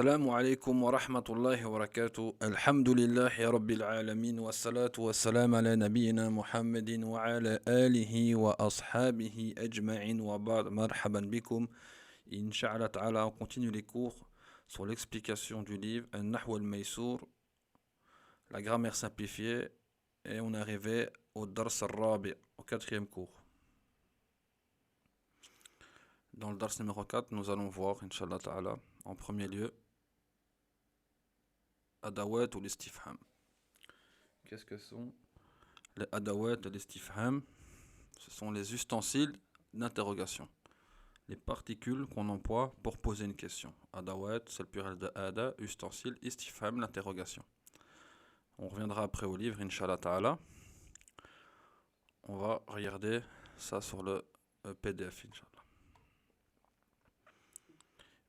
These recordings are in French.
السلام عليكم ورحمة الله وبركاته. الحمد لله رب العالمين والصلاة والسلام على نبينا محمد وعلى آله وأصحابه أجمعين وبعد. مرحبا بكم. Inch'Allah Ta'ala, on continue les cours sur l'explication du livre An-Nahw al-Maysour, la grammaire simplifiée, et on est arrivé au Dars al-Rabi', au quatrième cours. Dans le Dars numéro 4, nous allons voir, Inch'Allah Ta'ala, en premier lieu, Adawat ou l'Istifham. Qu'est-ce que sont les Adawat ou l'Istifham? Ce sont les ustensiles d'interrogation, les particules qu'on emploie pour poser une question. Adawat, c'est le pluriel de Ada, ustensile, Istifham, l'interrogation. On reviendra après au livre, Inch'Allah Ta'ala. On va regarder ça sur le PDF, Inch'Allah.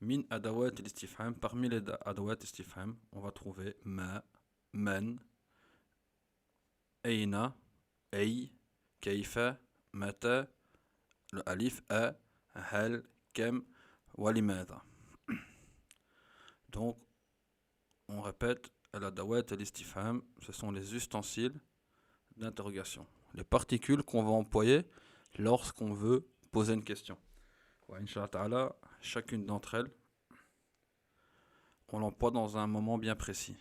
Min Adawat l'Istifham, parmi les Adawat l'Istifham, on va trouver Ma, Man, Aina, Ay, Kaifa, Mata, le alif, A, Hal, Kem, Walimada. Donc, on répète, l'adawat et l'istifham, ce sont les ustensiles d'interrogation, les particules qu'on va employer lorsqu'on veut poser une question. Ouais, Inch'Allah Ta'ala, chacune d'entre elles, on l'emploie dans un moment bien précis.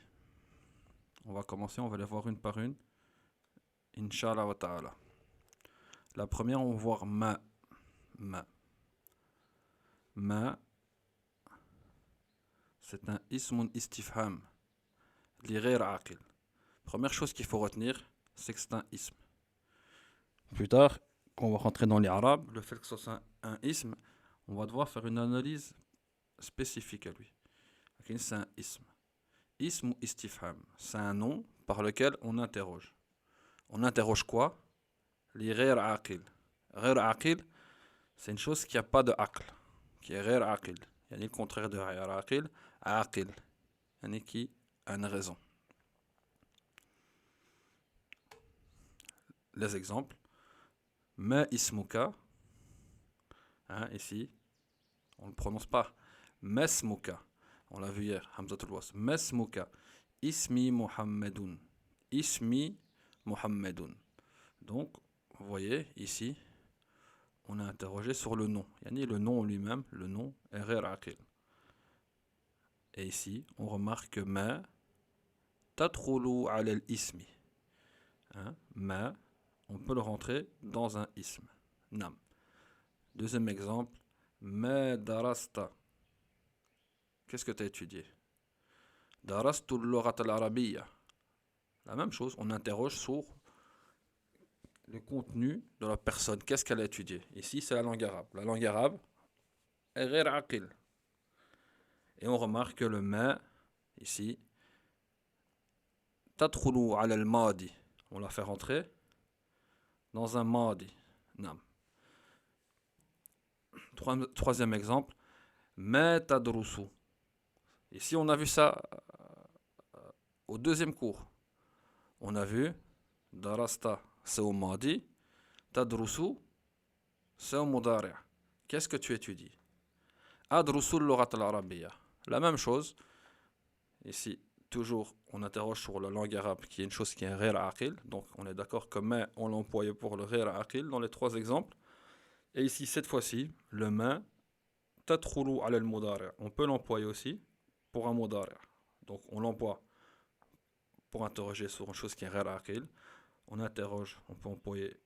On va commencer, on va les voir une par une. Inch'Allah Ta'ala. La première, on va voir ma. Ma. Ma, c'est un ismun istifham. Li ghayr aqil. Première chose qu'il faut retenir, c'est que c'est un ism. Plus tard, quand on va rentrer dans les arabes, le fait que ce soit un ism, on va devoir faire une analyse spécifique à lui. C'est un ism. Ism ou istifham, c'est un nom par lequel on interroge. On interroge quoi? Li ghayr aqil. Ghayr aqil, c'est une chose qui n'a pas de aql, qui est ghayr aqil. Il y a le contraire de ghayr aqil, aqil. Il y a qui a une raison. Les exemples. Ma ismuka, ici, on ne le prononce pas. Mesmuka, on l'a vu hier, Hamzatul Wasl. Mesmuka, ismi Muhammadun. Ismi Muhammadun. Donc, vous voyez, ici, on a interrogé sur le nom. Yani le nom lui-même, le nom est ghayr aqil. Et ici, on remarque que ma tadkhulu ala al-ismi. Ma, on peut le rentrer dans un ism. Nam. Deuxième exemple, ma darasta. Qu'est-ce que tu as étudié? Darastu al-lughat al-arabiyya. La même chose, on interroge sur le contenu de la personne. Qu'est-ce qu'elle a étudié? Ici, c'est la langue arabe. La langue arabe est ghayr aqil. Et on remarque que le ma, ici, tadkhulu ala al-madi. On l'a fait rentrer dans un madi. Nam. Troisième exemple, ma tadrusu. Ici, on a vu ça au deuxième cours. On a vu darasta, c'est au madi. Tadrusu, c'est au mudari'. Qu'est-ce que tu étudies? Adrusu al-lughat al-arabiyya. La même chose. Ici, toujours, on interroge sur la langue arabe, qui est une chose qui est ghayr aqil. Donc, on est d'accord que ma, on l'a employé pour le ghayr aqil dans les trois exemples. Et ici, cette fois-ci, le ma, tadkhulu ala al-mudari'. On peut l'employer aussi pour un mudari'. Donc, on l'emploie pour interroger sur une chose qui est ghayr aqil. On peut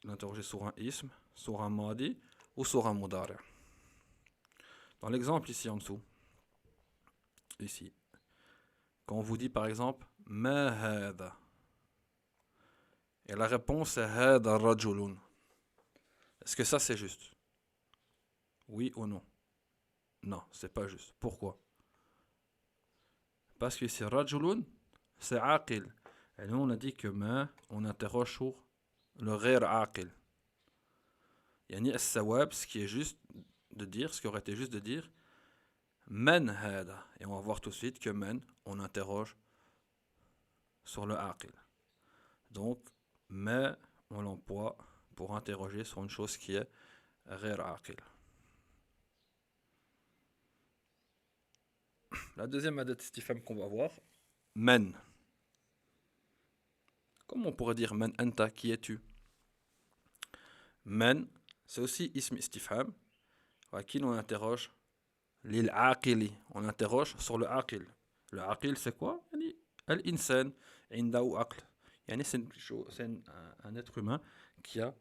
l'interroger sur un ism, sur un madi ou sur un mudari'. Dans l'exemple ici en dessous, ici, quand on vous dit par exemple ma hada, et la réponse est hada rajulun, est-ce que ça c'est juste? Oui ou non? Non, c'est pas juste. Pourquoi? Parce que ici rajulun, c'est aqil. Et nous on a dit que ma, on interroge sur le ghayr aqil. Yani as-sawab, ce qui est juste de dire, ce qui aurait été juste de dire man hada. Et on va voir tout de suite que man, on interroge sur le aqil. Donc, ma, on l'emploie pour interroger sur une chose qui est ghayr aqil. La deuxième adat istifham qu'on va voir, men. Comment on pourrait dire men anta, qui es-tu? Men, c'est aussi ism istifham, à qui on interroge lil aqili, on interroge sur le aqil. Le aqil c'est quoi? Yani al-insan indahu aql. Yani c'est un être humain qui a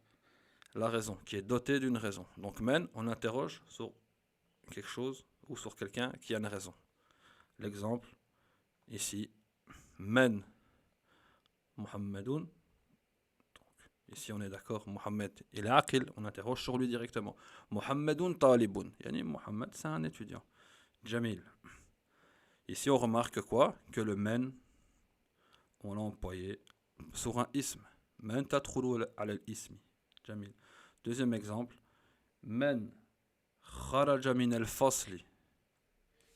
la raison, qui est doté d'une raison. Donc men, on interroge sur quelque chose ou sur quelqu'un qui a une raison. L'exemple ici, men Muhammadun. Ici on est d'accord, Mohammed il est aqil, on interroge sur lui directement. Muhammadun talibun, yani Mohammed c'est un étudiant. Jamil. Ici on remarque quoi? Que le men, on l'a employé sur un ism. Men tadkhulu ala al-ismi. Jamil. Deuxième exemple, men kharaja min al-fasli.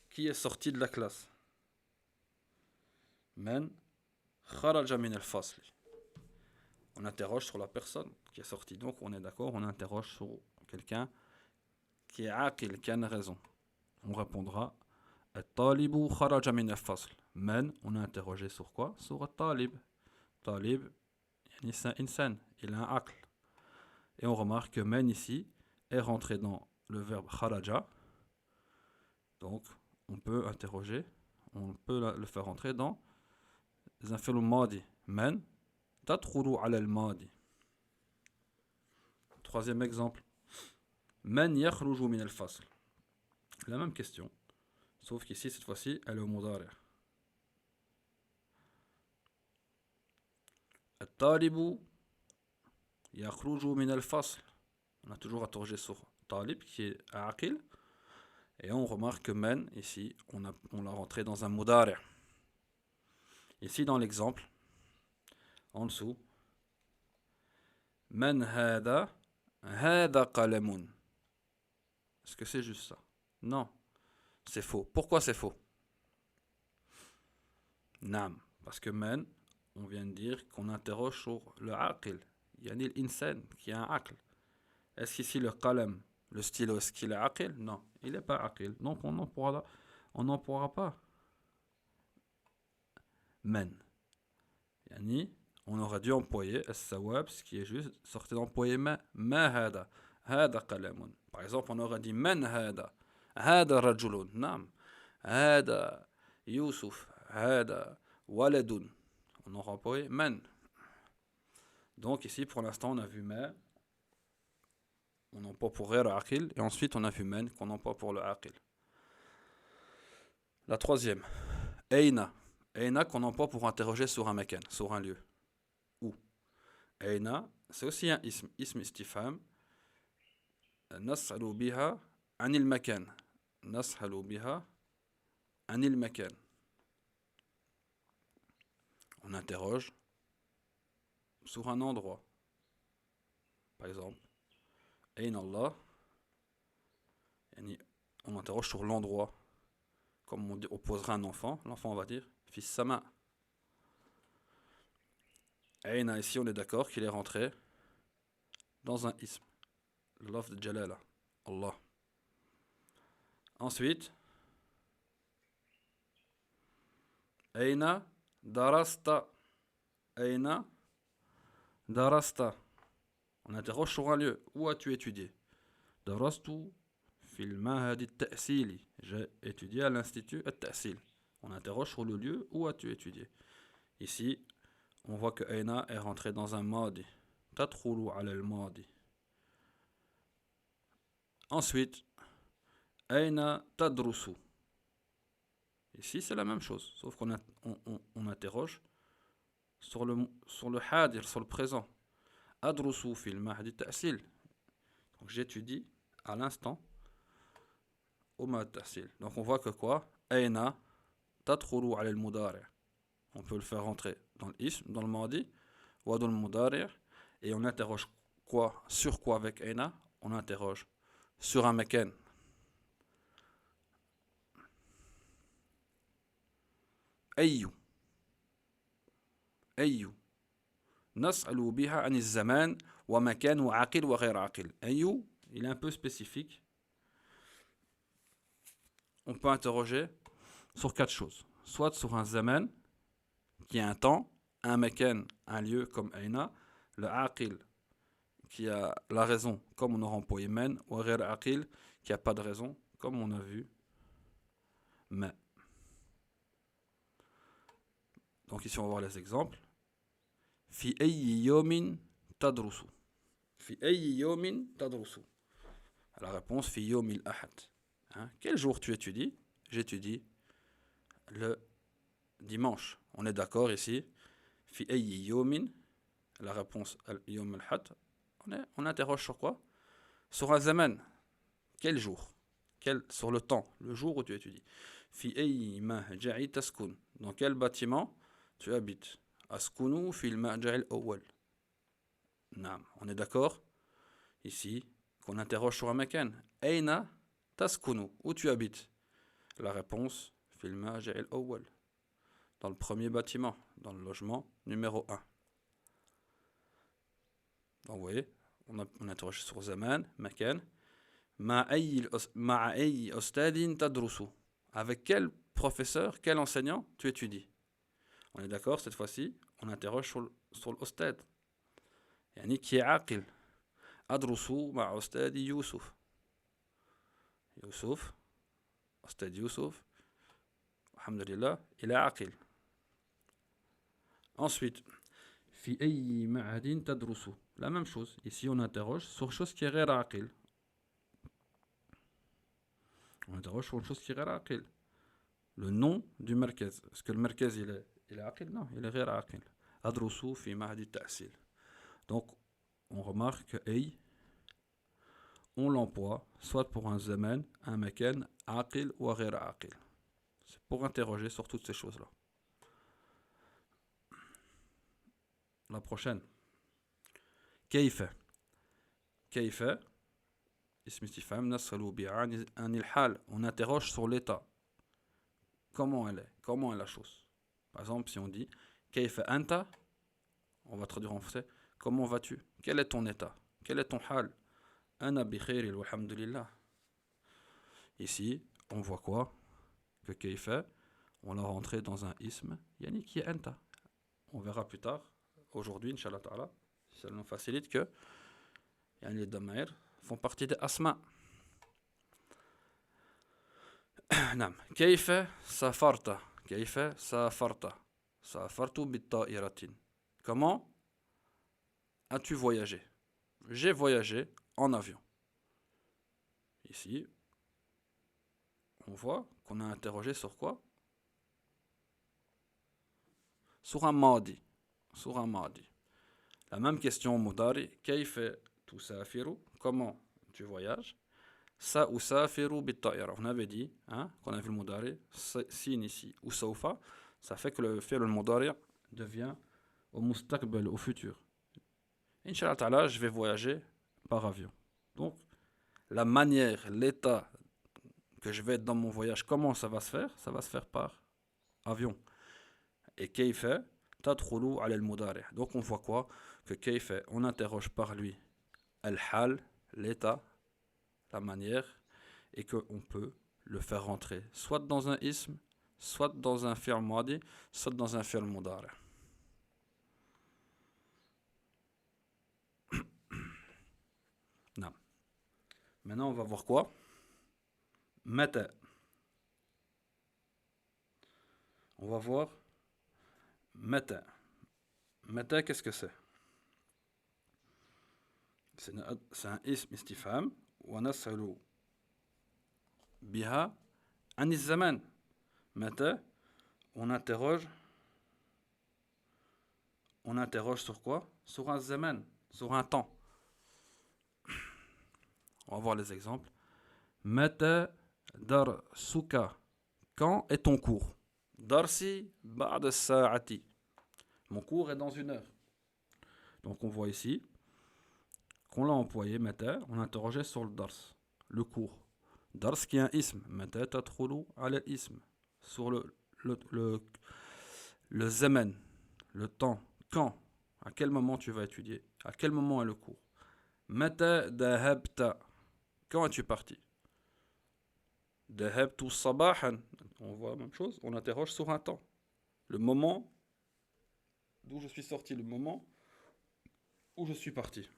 Qui est sorti de la classe? Men kharaja min al-fasli. On interroge sur la personne qui est sortie. Donc on est d'accord, on interroge sur quelqu'un qui est aqil, qui a une raison. On répondra At-talibu kharaja min al-fasl. Men, on a interrogé sur quoi? Sur at-talib. Talib, c'est insan, il a un aql. Et on remarque que men ici est rentré dans le verbe kharaja. Donc on peut interroger, on peut le faire rentrer dans un fi'l madi. Men tadkhulu ala al-madi. Troisième exemple. Men yakhruju min al-fasl. La même question. Sauf qu'ici, cette fois-ci, elle est au mudari'. At-talibu yakhruju min al-fasl. On a toujours interrogé sur talib qui est aqil. Et on remarque que men, ici, on l'a rentré dans un mudari'. Ici, dans l'exemple, en dessous, men hada qalamun. Est-ce que c'est juste ça? Non, c'est faux. Pourquoi c'est faux? Nam, parce que men, on vient de dire qu'on interroge sur le aqil. Yani l'insan qui a un aql. Est-ce qu'ici le qalam, le stylo, est-ce qu'il est aqil? Non, il n'est pas aqil. Donc on n'emploiera pas men. Yani, on aurait dû employer as-sawab, ce qui est juste, sorti d'employer ma hada. Hada qalamun. Par exemple, on aurait dit men hada. Hada rajulun. Nam. Hada Yusuf. Hada waladun. On aura employé men. Donc ici, pour l'instant, on a vu ma. On emploie pour le aqil. Et ensuite, on a vu men qu'on emploie pour le aqil. La troisième. Aina. Aina qu'on emploie pour interroger sur un makan, sur un lieu. Où? Aina, c'est aussi un ism. Ism istifham. Nas'alu biha anil makan. Nas'alu biha anil makan. On interroge sur un endroit. Par exemple, Ain Allah. On interroge sur l'endroit. Comme on opposerait un enfant, l'enfant va dire Fis sama. Aina, ici on est d'accord qu'il est rentré dans un ism. Le laf de Jalala. Allah. Ensuite, Aina darasta. Aina darasta. On interroge sur un lieu. Où as-tu étudié? Darastu fil mahad at-ta'sili. J'ai étudié à l'institut at-ta'sil. On interroge sur le lieu. Où as-tu étudié? Ici, on voit que Aina est rentré dans un madi. Tadkhulu ala al-madi. Ensuite, Aina tadrusu. Ici, c'est la même chose, sauf qu'on on interroge sur le hadir, sur le présent. Adrusu fil mahdi ta'sil. Donc j'étudie à l'instant au mahdi ta'sil. Donc on voit que quoi? Aina tadkhulu ala al-mudari'. On peut le faire rentrer dans l'ism, dans le mahdi, ou dans le mudari'. Et on interroge quoi? Sur quoi avec Aina? On interroge sur un makan. أي أي نسأل بها عن الزمان ومكان وعاقل وغير عاقل. أي, il est un peu spécifique. On peut interroger sur quatre choses. Soit sur un zaman, qui est un temps, un makan, un lieu comme aina, le aqil, qui a la raison, comme on aura employé men, ou ghayr aqil, qui n'a pas de raison, comme on a vu ma. Donc ici on va voir les exemples. Fi ayyi yomin tadrusu. Fi ayyi yomin tadrusu. La réponse, fi yomil ahad. Hein? Quel jour tu étudies? J'étudie le dimanche. On est d'accord ici. Fi ayyi yomin. La réponse, yom al-had. On interroge sur quoi? Sur un zaman. Quel jour? Sur le temps, le jour où tu étudies. Fi ayyi mahja'i taskun. Dans quel bâtiment tu habites? Askunu fil mahja'il awwal. Naam. On est d'accord ici qu'on interroge sur un makan. Aina taskunu. Où tu habites? La réponse, fil mahja'il awwal. Dans le premier bâtiment, dans le logement numéro 1. Donc vous voyez, on interroge sur zaman, makan. Ma'a ayyi ustadin tadrusu. Avec quel professeur, quel enseignant tu étudies? On est d'accord, cette fois-ci, on interroge sur l'ustad. Yani qui est aqil. Adrusu ma'a ustadi Youssouf. Youssouf, ustad Youssouf, alhamdulillah, il est aqil. Ensuite, fi ayyi ma'adin tadrusu. La même chose. Ici, on interroge sur chose qui est ghayr aqil. On interroge sur une chose qui est ghayr aqil. Le nom du merkez. Est-ce que le merkez, il est aqil? Non, il est ghayr aqil. Adrusu fi ma'adi ta'sil. Donc, on remarque que ay, on l'emploie soit pour un zaman, un makan, aqil ou ghayr aqil. C'est pour interroger sur toutes ces choses-là. La prochaine. Kayfa. Kayfa. Ism istifham nas'alu bi'an anil hal. On interroge sur l'état. Comment elle est? Comment est la chose? Par exemple, si on dit Kayfa anta, on va traduire en français. Comment vas-tu? Quel est ton état? Quel est ton hal? Ana bi khairi walhamdulillah. Ici, on voit quoi? Que Kayfa, on l'a rentré dans un ism, yani qui est anta. On verra plus tard, aujourd'hui, Inch'Allah Ta'ala, si ça nous facilite que yani les damair font partie des asma. نعم كيف سافرت كيف سافرت سافرت بالطائرة. Comment as-tu voyagé? J'ai voyagé en avion. Ici, on voit qu'on a interrogé sur quoi? Sur un madi. Sur un madi. La même question mudari. كيف تسافر? Comment tu voyages? Sa ou safiru bit-ta'ira. On avait dit, hein, qu'on a vu le mudari, sin ici, ou saufa, ça fait que le fi'l al-mudari devient au mustaqbal, au futur. Inch'Allah ta'ala, je vais voyager par avion. Donc, la manière, l'état que je vais être dans mon voyage, comment ça va se faire? Ça va se faire par avion. Et kayfa tadkhulu ala al-mudari. Donc, on voit quoi? Que kayfa, on interroge par lui al-hal, l'état, la manière, et qu'on peut le faire rentrer soit dans un ism, soit dans un fi'l madi, soit dans un fi'l mudari. Non. Maintenant, on va voir quoi? Mata. On va voir mata. Mata, qu'est-ce que c'est? C'est un ism istifham wa nas'alu biha an az-zaman. Mata, on interroge sur quoi? Sur un zaman, sur un temps. On va voir les exemples. Mata darsuka. Quand est ton cours? Darsi ba'da sa'ati. Mon cours est dans 1 heure. Donc on voit ici qu'on l'a employé mata, on interrogeait sur le dars, le cours. Dars qui est un ism. Mata tadkhulu ala al-ism. Sur le zaman, le temps. Quand? À quel moment tu vas étudier? À quel moment est le cours? Mata dahabta. Quand es-tu parti? Dahabtu sabahan. On voit la même chose, on interroge sur un temps. Le moment d'où je suis sorti, le moment où je suis parti.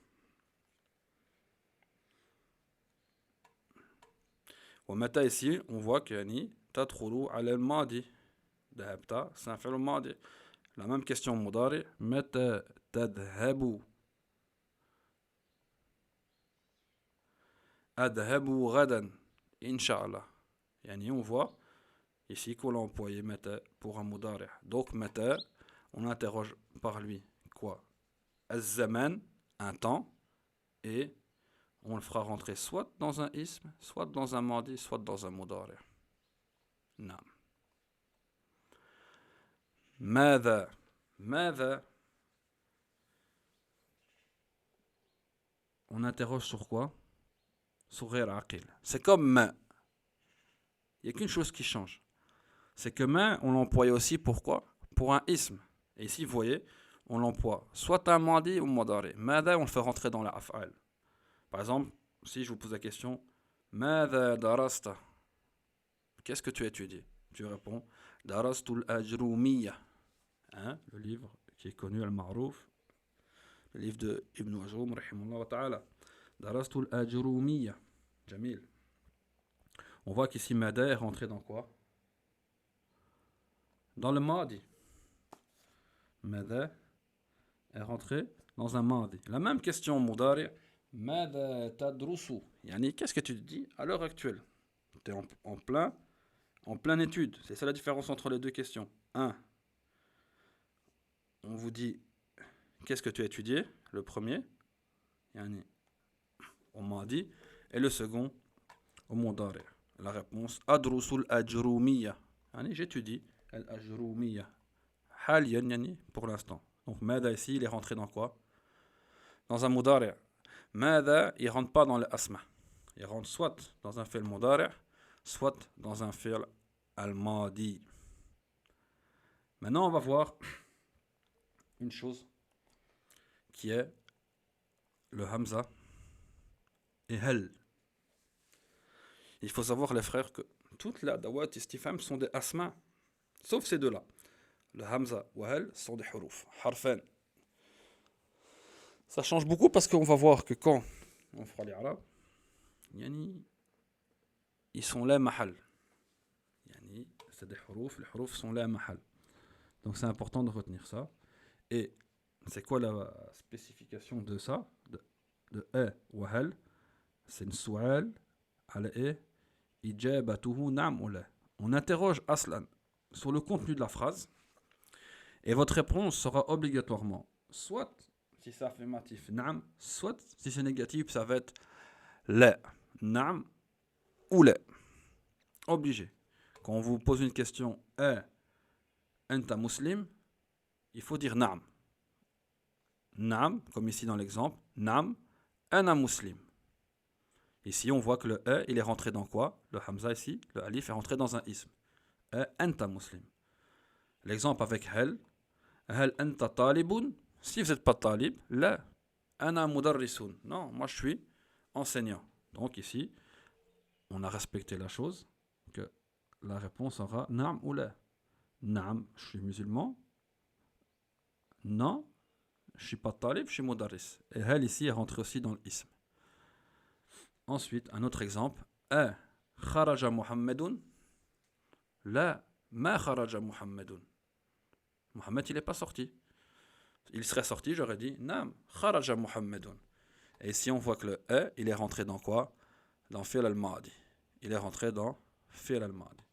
ومتى ici, on voit que يعني تدخل على الماضي. ذهبت c'est un فعل ماضي. La même question مضارع. متى تذهب؟ أذهب غدا إن شاء الله. يعني on voit ici qu'on l'a employé متى pour un مضارع. Donc متى, on interroge par lui quoi? الزمان, un temps, et on le fera rentrer soit dans un ism, soit dans un madi, soit dans un مضارع. نعم. ماذا ماذا on interroge sur quoi? Sur غير عاقل. C'est comme ما. Il n'y a qu'une chose qui change. C'est que ma, on l'emploie aussi pour quoi? Pour un ism. Et ici, vous voyez, on l'emploie soit un madi ou modari. Mada, on le fait rentrer dans la af'al. Par exemple, si je vous pose la question, Mada darasta? Qu'est-ce que tu as étudié? Tu réponds, Darastul ajrumiya. Hein? Le livre qui est connu, Al-Ma'rouf, le livre de Ibn Ajrum, rahimahullah wa ta'ala. Darastul ajrumiya. Jamil. On voit qu'ici, Mada est rentré dans quoi? Dans le madi. Mada est rentré dans un madi. La même question, Moudari. Mada tadrusu. Yani, qu'est-ce que tu te dis à l'heure actuelle? Tu es en pleine étude. C'est ça la différence entre les deux questions. 1. On vous dit qu'est-ce que tu as étudié? Le premier, yani, au madi. Et le second, au Moudari. La réponse, adrusul ajrumiya. Yani, j'étudie al-ajrumiya. Haliyan, yani, pour l'instant. Donc, Mada ici, il est rentré dans quoi? Dans un Moudari. Mada, il ne rentre pas dans l'asma. Il rentre soit dans un fi'l Moudari, soit dans un fi'l al-madi. Maintenant, on va voir une chose qui est le Hamza et Hel. Il faut savoir, les frères, que toutes les adawat istifham sont des asma, sauf ces deux-là. Le Hamza ou Hel sont des huruf, harfan. Ça change beaucoup parce qu'on va voir que quand on fera les arabes, yani, ils sont là mahal. Yani, c'est des huruf, les huruf sont là mahal. Donc c'est important de retenir ça. Et c'est quoi la spécification de ça? De e ou hal? C'est une su'al ala e ijabatuhu na'am ou la. On interroge aslan sur le contenu de la phrase et votre réponse sera obligatoirement soit si c'est affirmatif na'am, soit si c'est négatif ça va être la, na'am ou la. Obligé. Quand on vous pose une question anta muslim, il faut dire na'am. Na'am, comme ici dans l'exemple, na'am, ana muslim. Ici, on voit que le e, il est rentré dans quoi? Le hamza ici, le alif est rentré dans un ism. Anta muslim. L'exemple avec hel anta talibun? Si vous n'êtes pas talib, la, ana mudarrisun. Non, moi je suis enseignant. Donc ici, on a respecté la chose, que la réponse sera na'am ou la. Na'am, je suis musulman. Non, je ne suis pas talib, je suis mudarris. Et hel ici est rentré aussi dans l'ism. Ensuite, un autre exemple. Kharaja Muhammadun? La, ma kharaja Muhammadun. Muhammad, il n'est pas sorti. Il serait sorti, j'aurais dit, nam, kharaja Muhammadun. Et ici, on voit que le il est rentré dans quoi? Dans fi'l al-madi. Il est rentré dans fi'l al-madi.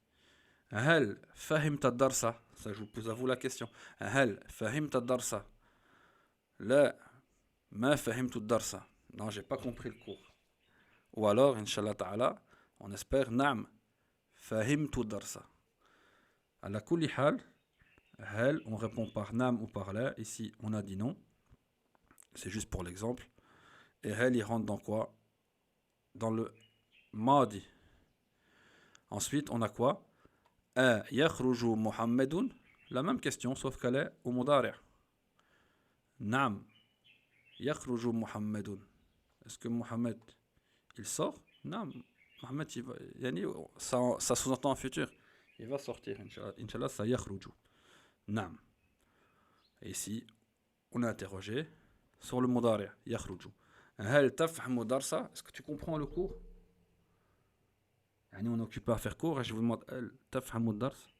Hal fahimta darsa? Ça, je vous pose à vous la question. Hal fahimta darsa? La, ma fahimtu darsa. Non, j'ai pas compris le cours. Ou alors, Inch'Allah Ta'ala, on espère, Naam, fahimtu darsa. À la kulli hal, hal, on répond par Naam ou par la. Ici, on a dit non. C'est juste pour l'exemple. Et hal, il rentre dans quoi? Dans le madi. Ensuite, on a quoi? Yakhruju Muhammadun? La même question, sauf qu'elle est au mudari'. Naam, yakhruju Muhammadun. Est-ce que Muhammad il sort? Non, Mohamed, yani, ça sous-entend un futur. Il va sortir, Inch'Allah. Inch'Allah, ça yakhruju. Naam. Et ici, on a interrogé sur le mudari', yakhruju. هل تفهم درسا? Est-ce que tu comprends le cours? يعني on est occupé à faire cours et je vous demande هل تفهم الدرس?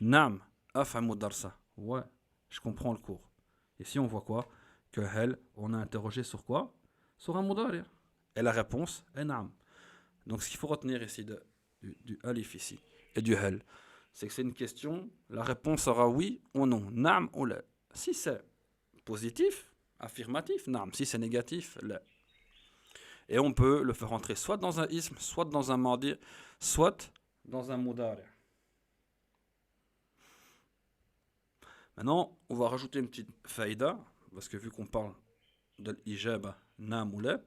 نعم أفهم الدرس. Ouais, je comprends le cours. Ici on voit quoi? Que هل, on a interrogé sur quoi? Sur un mudari'. Et la réponse est نعم. Donc ce qu'il faut retenir ici du alif ici et du hel, c'est que c'est une question, la réponse sera oui ou non, نعم ou la. Si c'est positif, affirmatif, نعم. Si c'est négatif, la. Et on peut le faire entrer soit dans un ism, soit dans un madi, soit dans un mudari'. Maintenant, on va rajouter une petite faïda, parce que vu qu'on parle de l'ijaba, نعم ou la,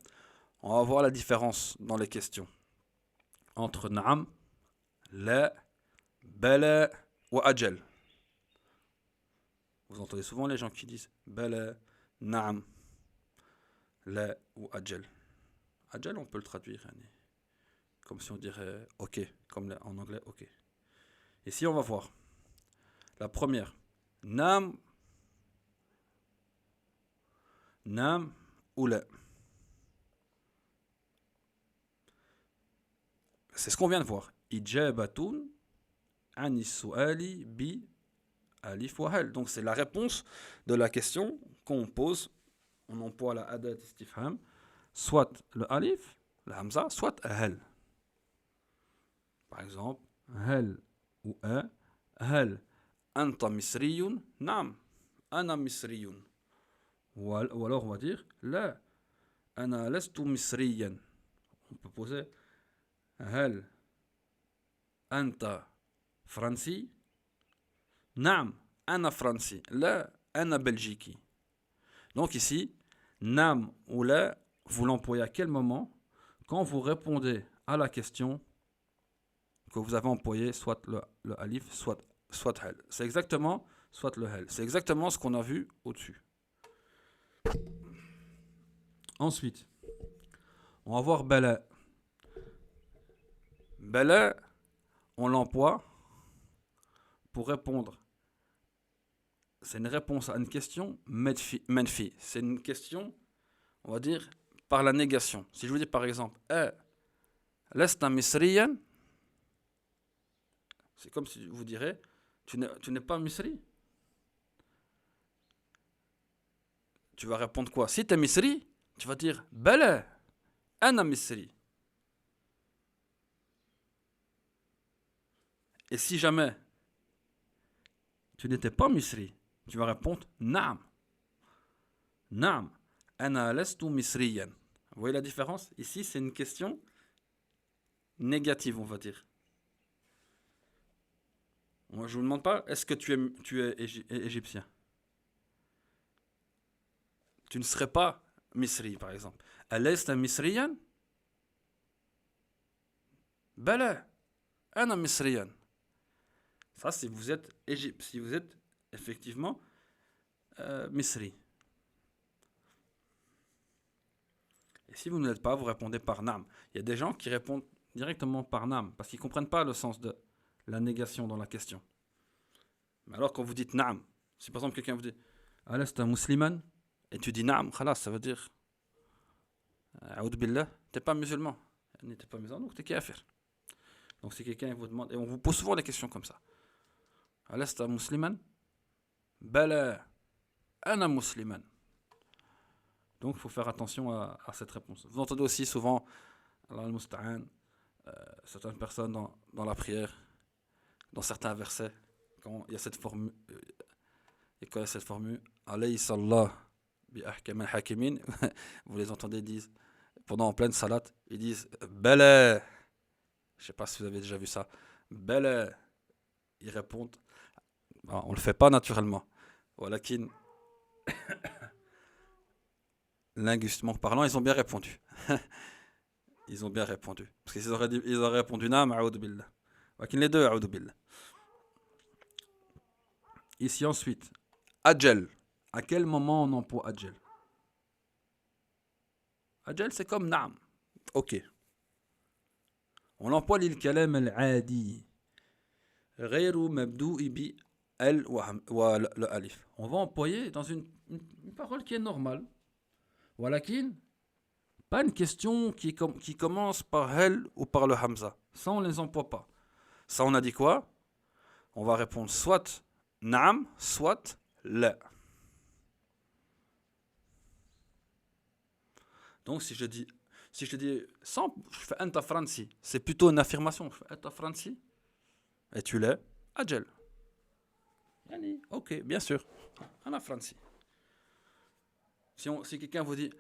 on va voir la différence dans les questions entre نعم, la, bala ou ajal. Vous entendez souvent les gens qui disent bala, na'am, la ou ajal. Ajal, on peut le traduire comme si on dirait ok, comme en anglais ok. Ici, on va voir la première, na'am, na'am ou la. C'est ce qu'on vient de voir. Ijabatun anis su'ali bi alif wa hal. Donc c'est la réponse de la question qu'on pose. On emploie la adat istifham, soit le alif, le hamza, soit hal. Par exemple, hal ou a, hal anta misriyun, naam, ana misriyun. Ou alors on va dire, la, ana lastu misriyan. On peut poser, hal anta franci, naam, ana franci, la, ana belgiki. Donc ici, nam ou la, vous l'employez à quel moment? Quand vous répondez à la question que vous avez employé, soit le alif, soit hal. C'est exactement, soit le hal. C'est exactement ce qu'on a vu au-dessus. Ensuite, on va voir bala. Bala, on l'emploie pour répondre. C'est une réponse à une question menfi. C'est une question, on va dire, par la négation. Si je vous dis par exemple, lesta misriyan, c'est comme si je vous dirais, tu n'es pas misri. Tu vas répondre quoi? Si tu es misri, tu vas dire bala, ana misri. Et si jamais tu n'étais pas misri, tu vas répondre naam. Naam, ana lastu misriyan. Vous voyez la différence? Ici, c'est une question négative, on va dire. Moi, je ne vous demande pas, est-ce que tu es égyptien? Tu ne serais pas misri, par exemple. Alesta misriyan? Bala, ana misriyan. Ça, si vous êtes si vous êtes effectivement misri. Et si vous ne l'êtes pas, vous répondez par nam. Il y a des gens qui répondent directement par nam parce qu'ils ne comprennent pas le sens de la négation dans la question. Mais alors quand vous dites nam, si par exemple quelqu'un vous dit Alasta musliman et tu dis nam, khalas, ça veut dire Aoud billah, t'es pas musulman. T'es pas musulman, donc t'es kafir. Donc si quelqu'un vous demande, et on vous pose souvent des questions comme ça. Alasta musliman? Bala, ana musliman. Donc il faut faire attention à cette réponse. Vous entendez aussi souvent, Allah al-Musta'an, certaines personnes dans la prière, dans certains versets, quand il y a cette formule, Alayhi sallah bi ahkam al-hakimin, vous les entendez, ils disent, pendant en pleine salat, ils disent Bala. Je ne sais pas si vous avez déjà vu ça. Bala. Ils répondent, on ne le fait pas naturellement. Walakin, linguistiquement parlant, ils ont bien répondu. Ils ont bien répondu. Parce qu'ils auraient répondu Naam, a'oudou billah. Walakin les deux, a'oudou billah. Ici ensuite, Ajal. À quel moment on emploie Ajal? Ajal, c'est comme Naam. Ok. On emploie للكلام العادي غير مبدوء ب ال le alif. On va employer dans une parole qui est normale. ولكن pas une question qui commence par elle ou par le hamza. Ça, on ne les emploie pas. Ça, on a dit quoi? On va répondre soit naam, soit la. Donc, si je dis sans, je fais anta franci, c'est plutôt une affirmation. Je fais anta franci, et tu l'es, ajel. Yani, ok, bien sûr, anta franci. Si quelqu'un vous dit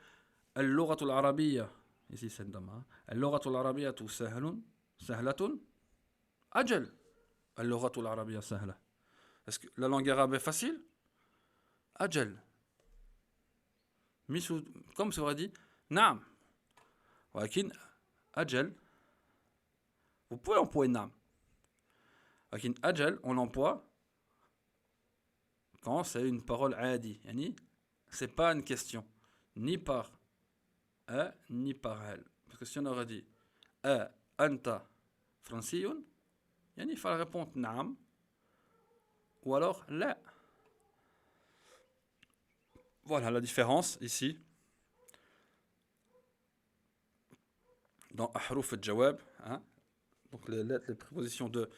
اللغة العربية, ici c'est dama, اللغة العربية سهلة أجل اللغة العربية سهلة. Est-ce que la langue arabe est facile? أجل. Comme ça aurait dit نعم. ولكن أجل, vous pouvez employer نعم. ولكن أجل, on l'emploie quand c'est une parole عادي. يعني c'est pas une question, ni par ni par elle. Parce que si on aurait dit أنت فرنسي, يعني il fallait répondre نعم ou alors لا. Voilà la différence ici. Dans أحرف الجواب, hein, donc les prépositions de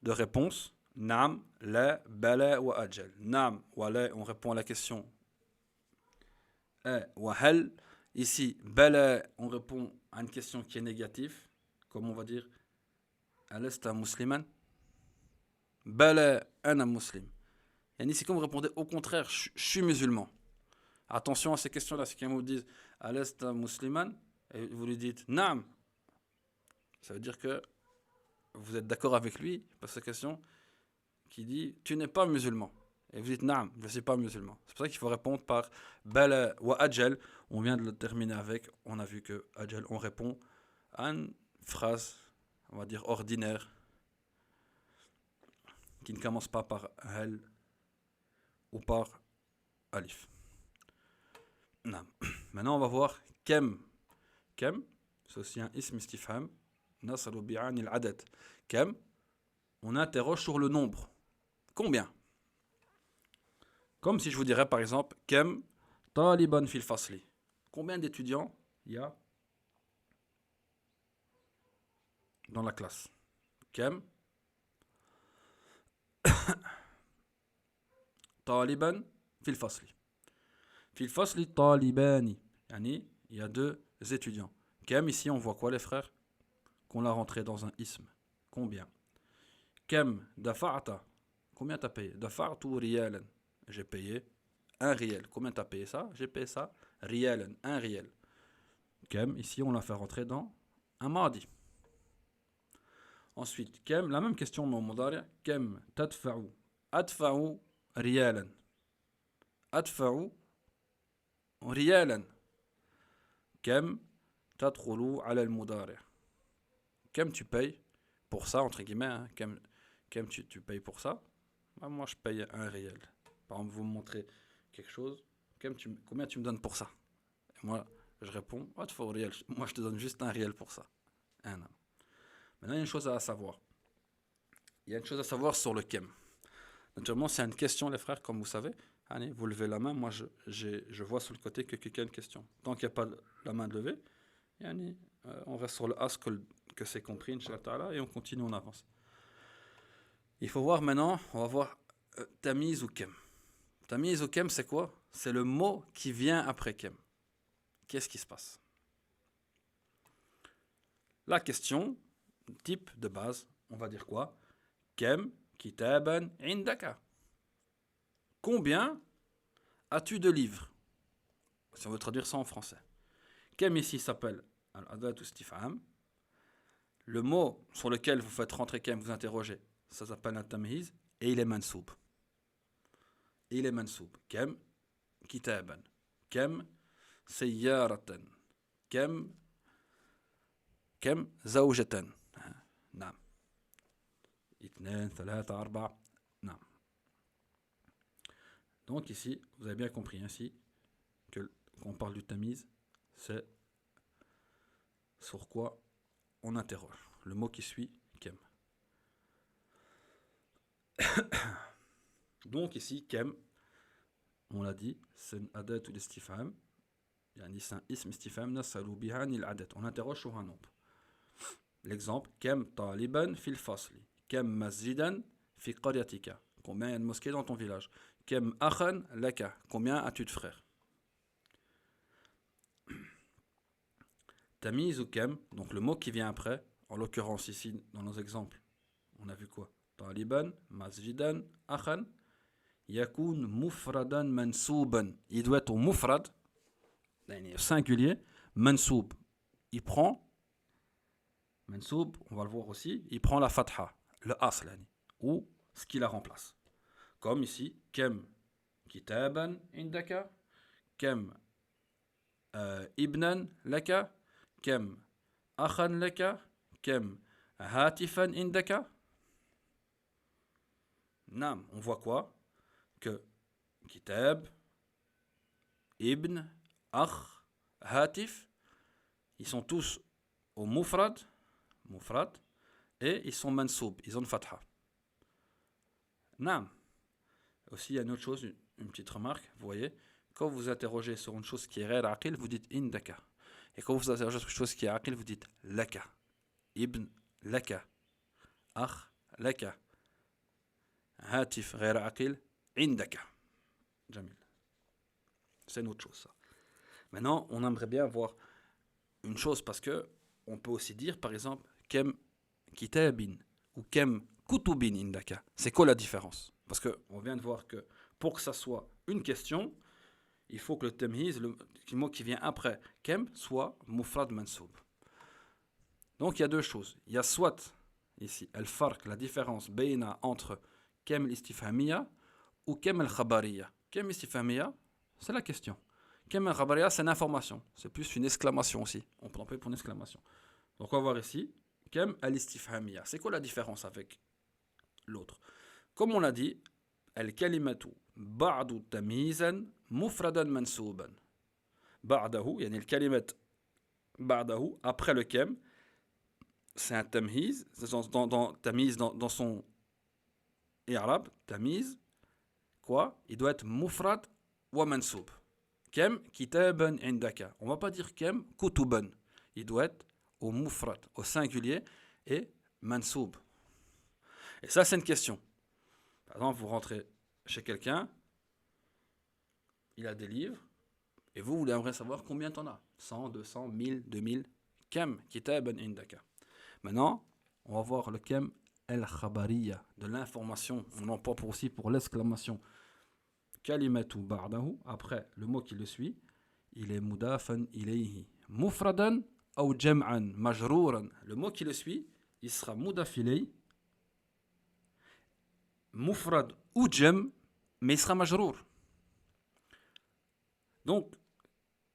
réponse, نعم, لا, بلا ou أجل. نعم ou لا, on répond à la question ou هل. Ici, bala, on répond à une question qui est négative, comme on va dire alesta musliman. Bala ana muslim. Et ici, comme vous répondez au contraire, je suis musulman. Attention à ces questions-là. Si quelqu'un vous dit alesta musliman, et vous lui dites naam, ça veut dire que vous êtes d'accord avec lui, parce que cette question qui dit tu n'es pas musulman. Et vous dites naam, je ne suis pas musulman. C'est pour ça qu'il faut répondre par bala wa ajal. On vient de le terminer avec, on a vu que ajal, on répond à une phrase, on va dire ordinaire, qui ne commence pas par hal ou par alif. Naam. Maintenant, on va voir kem. Kem, c'est aussi un ism istifham. Nasalu bi'ani al-adad. Kem, on interroge sur le nombre. Combien? Comme si je vous dirais par exemple, kem taliban fil fasli. Combien d'étudiants il y a dans la classe? Kem taliban fil fasli. Fil fasli talibani. Yani, il y a 2 étudiants. Kem, ici on voit quoi les frères? Qu'on l'a rentré dans un ism. Combien? Kem dafa'ata. Combien t'as payé? Dafa'tu riyalan. J'ai payé 1 riel. Combien t'as payé ça? J'ai payé ça riyalan, 1 riel. Kem, ici on l'a fait rentrer dans un mardi. Ensuite, kem, la même question mais au mudari'. Kem tadfa'u. Adfa'u riyalan. Adfa'u riyalan. Kem tadkhulu ala al-mudari'. Kem tu payes pour ça, entre guillemets, hein. Kem tu payes pour ça. Bah, moi je paye 1 riel. Par exemple, vous me montrez quelque chose. Combien tu me donnes pour ça? Et moi je réponds, moi je te donne juste 1 riel pour ça. Maintenant il y a une chose à savoir. Il y a une chose à savoir sur le kem. Naturellement, c'est une question, les frères, comme vous savez. Allez, vous levez la main, moi je vois sur le côté que quelqu'un a une question. Tant qu'il n'y a pas la main de levée, on reste sur le as que c'est compris, Inch'Allah, et on continue, on avance. Il faut voir maintenant, on va voir tamiz ou kem. Tamiz ou kem, c'est quoi? C'est le mot qui vient après kem. Qu'est-ce qui se passe? La question, type de base, on va dire quoi? Kem kitaban indaka. Combien as-tu de livres? Si on veut traduire ça en français. Kem ici s'appelle al-adat ou istifham. Le mot sur lequel vous faites rentrer kem, vous interrogez, ça s'appelle un tamhiz et il est mansoub. Il est mansoub. Kem kitaban. Kem sayyaratan. Kem zawjatan. نعم. 2 3 4 نعم. Donc ici, vous avez bien compris ainsi que quand on parle du tamiz, c'est sur quoi on interroge. le mot qui suit kem. Donc ici, kem, on l'a dit, c'est un adat ou l'istifham. C'est un ism istifham nasalu biha anil adat. On interroge sur un nombre. L'exemple, kem taliban fil fasli. Kem masjidan fi qaryatika. Combien il y a de mosquées dans ton village? Kem akhan laka. Combien as-tu de frères? Tamiz ou kem, donc le mot qui vient après, en l'occurrence ici, dans nos exemples, on a vu quoi? Taliban, masjidan, akhan, yakun mufradan mansouban. Il doit être au mufrad, singulier, mansoub. Il prend, mansoub, on va le voir aussi, il prend la fatha, le asl, ou ce qui la remplace. Comme ici, kem kitaban indaka, kem ibnan laka, kem akhan laka, kem hatifan indaka. Nam, on voit quoi? Que kitab, ibn, akh, hatif, ils sont tous au mufrad, et ils sont mansoub, ils ont une fatha. Nam. Aussi, il y a une autre chose, une petite remarque, vous voyez, quand vous interrogez sur une chose qui est ghair aqil, vous dites indaka. Et quand vous interrogez sur une chose qui est aqil, vous dites laka. Ibn laka. Akh laka. Hatif ghair aqil, indaka. Jamil. C'est une autre chose, ça. Maintenant, on aimerait bien voir une chose, parce que on peut aussi dire, par exemple, kem kitabin ou kem kutubin indaka. C'est quoi la différence? Parce qu'on vient de voir que pour que ça soit une question, il faut que le tamhiz, le mot qui vient après kem, soit mufrad mansoub. Donc il y a deux choses. Il y a soit ici al-farq, la différence bayna entre kem l'istifhamiya ou kem al-khabariya. Kem l'istifhamiya, c'est la question. Kem al-khabariya, c'est l'information. C'est plus une exclamation aussi. On peut employer pour une exclamation. Donc on va voir ici kem al-istifhamiya. C'est quoi la différence avec l'autre? Comme on l'a dit, al-kalimatu ba'du tamizan mufradan mansouban. Ba'dahu, yani al-kalimat ba'dahu, après le kem, c'est un tamhiz, tamiz dans son i'rab, tamiz, quoi? Il doit être mufrad wa mansoub. Kem kitaban indaka. On va pas dire kem kutuban. Il doit être au mufrad, au singulier, et mansoub. Et ça, c'est une question. Par exemple, vous rentrez chez quelqu'un, il a des livres, et vous aimeriez savoir combien tu en as. 100, 200, 1000, 2000. Kem kitaban indaka. Maintenant, on va voir le kem al-khabariya, de l'information. On emploie aussi pour l'exclamation. Kalimatu ba'dahu, après le mot qui le suit, il est mudafan ilayhi. Mufradan ou jam'an, majrouran. Le mot qui le suit, il sera mudaf ilayhi. Mufrad ou jam, mais il sera majrour. Donc,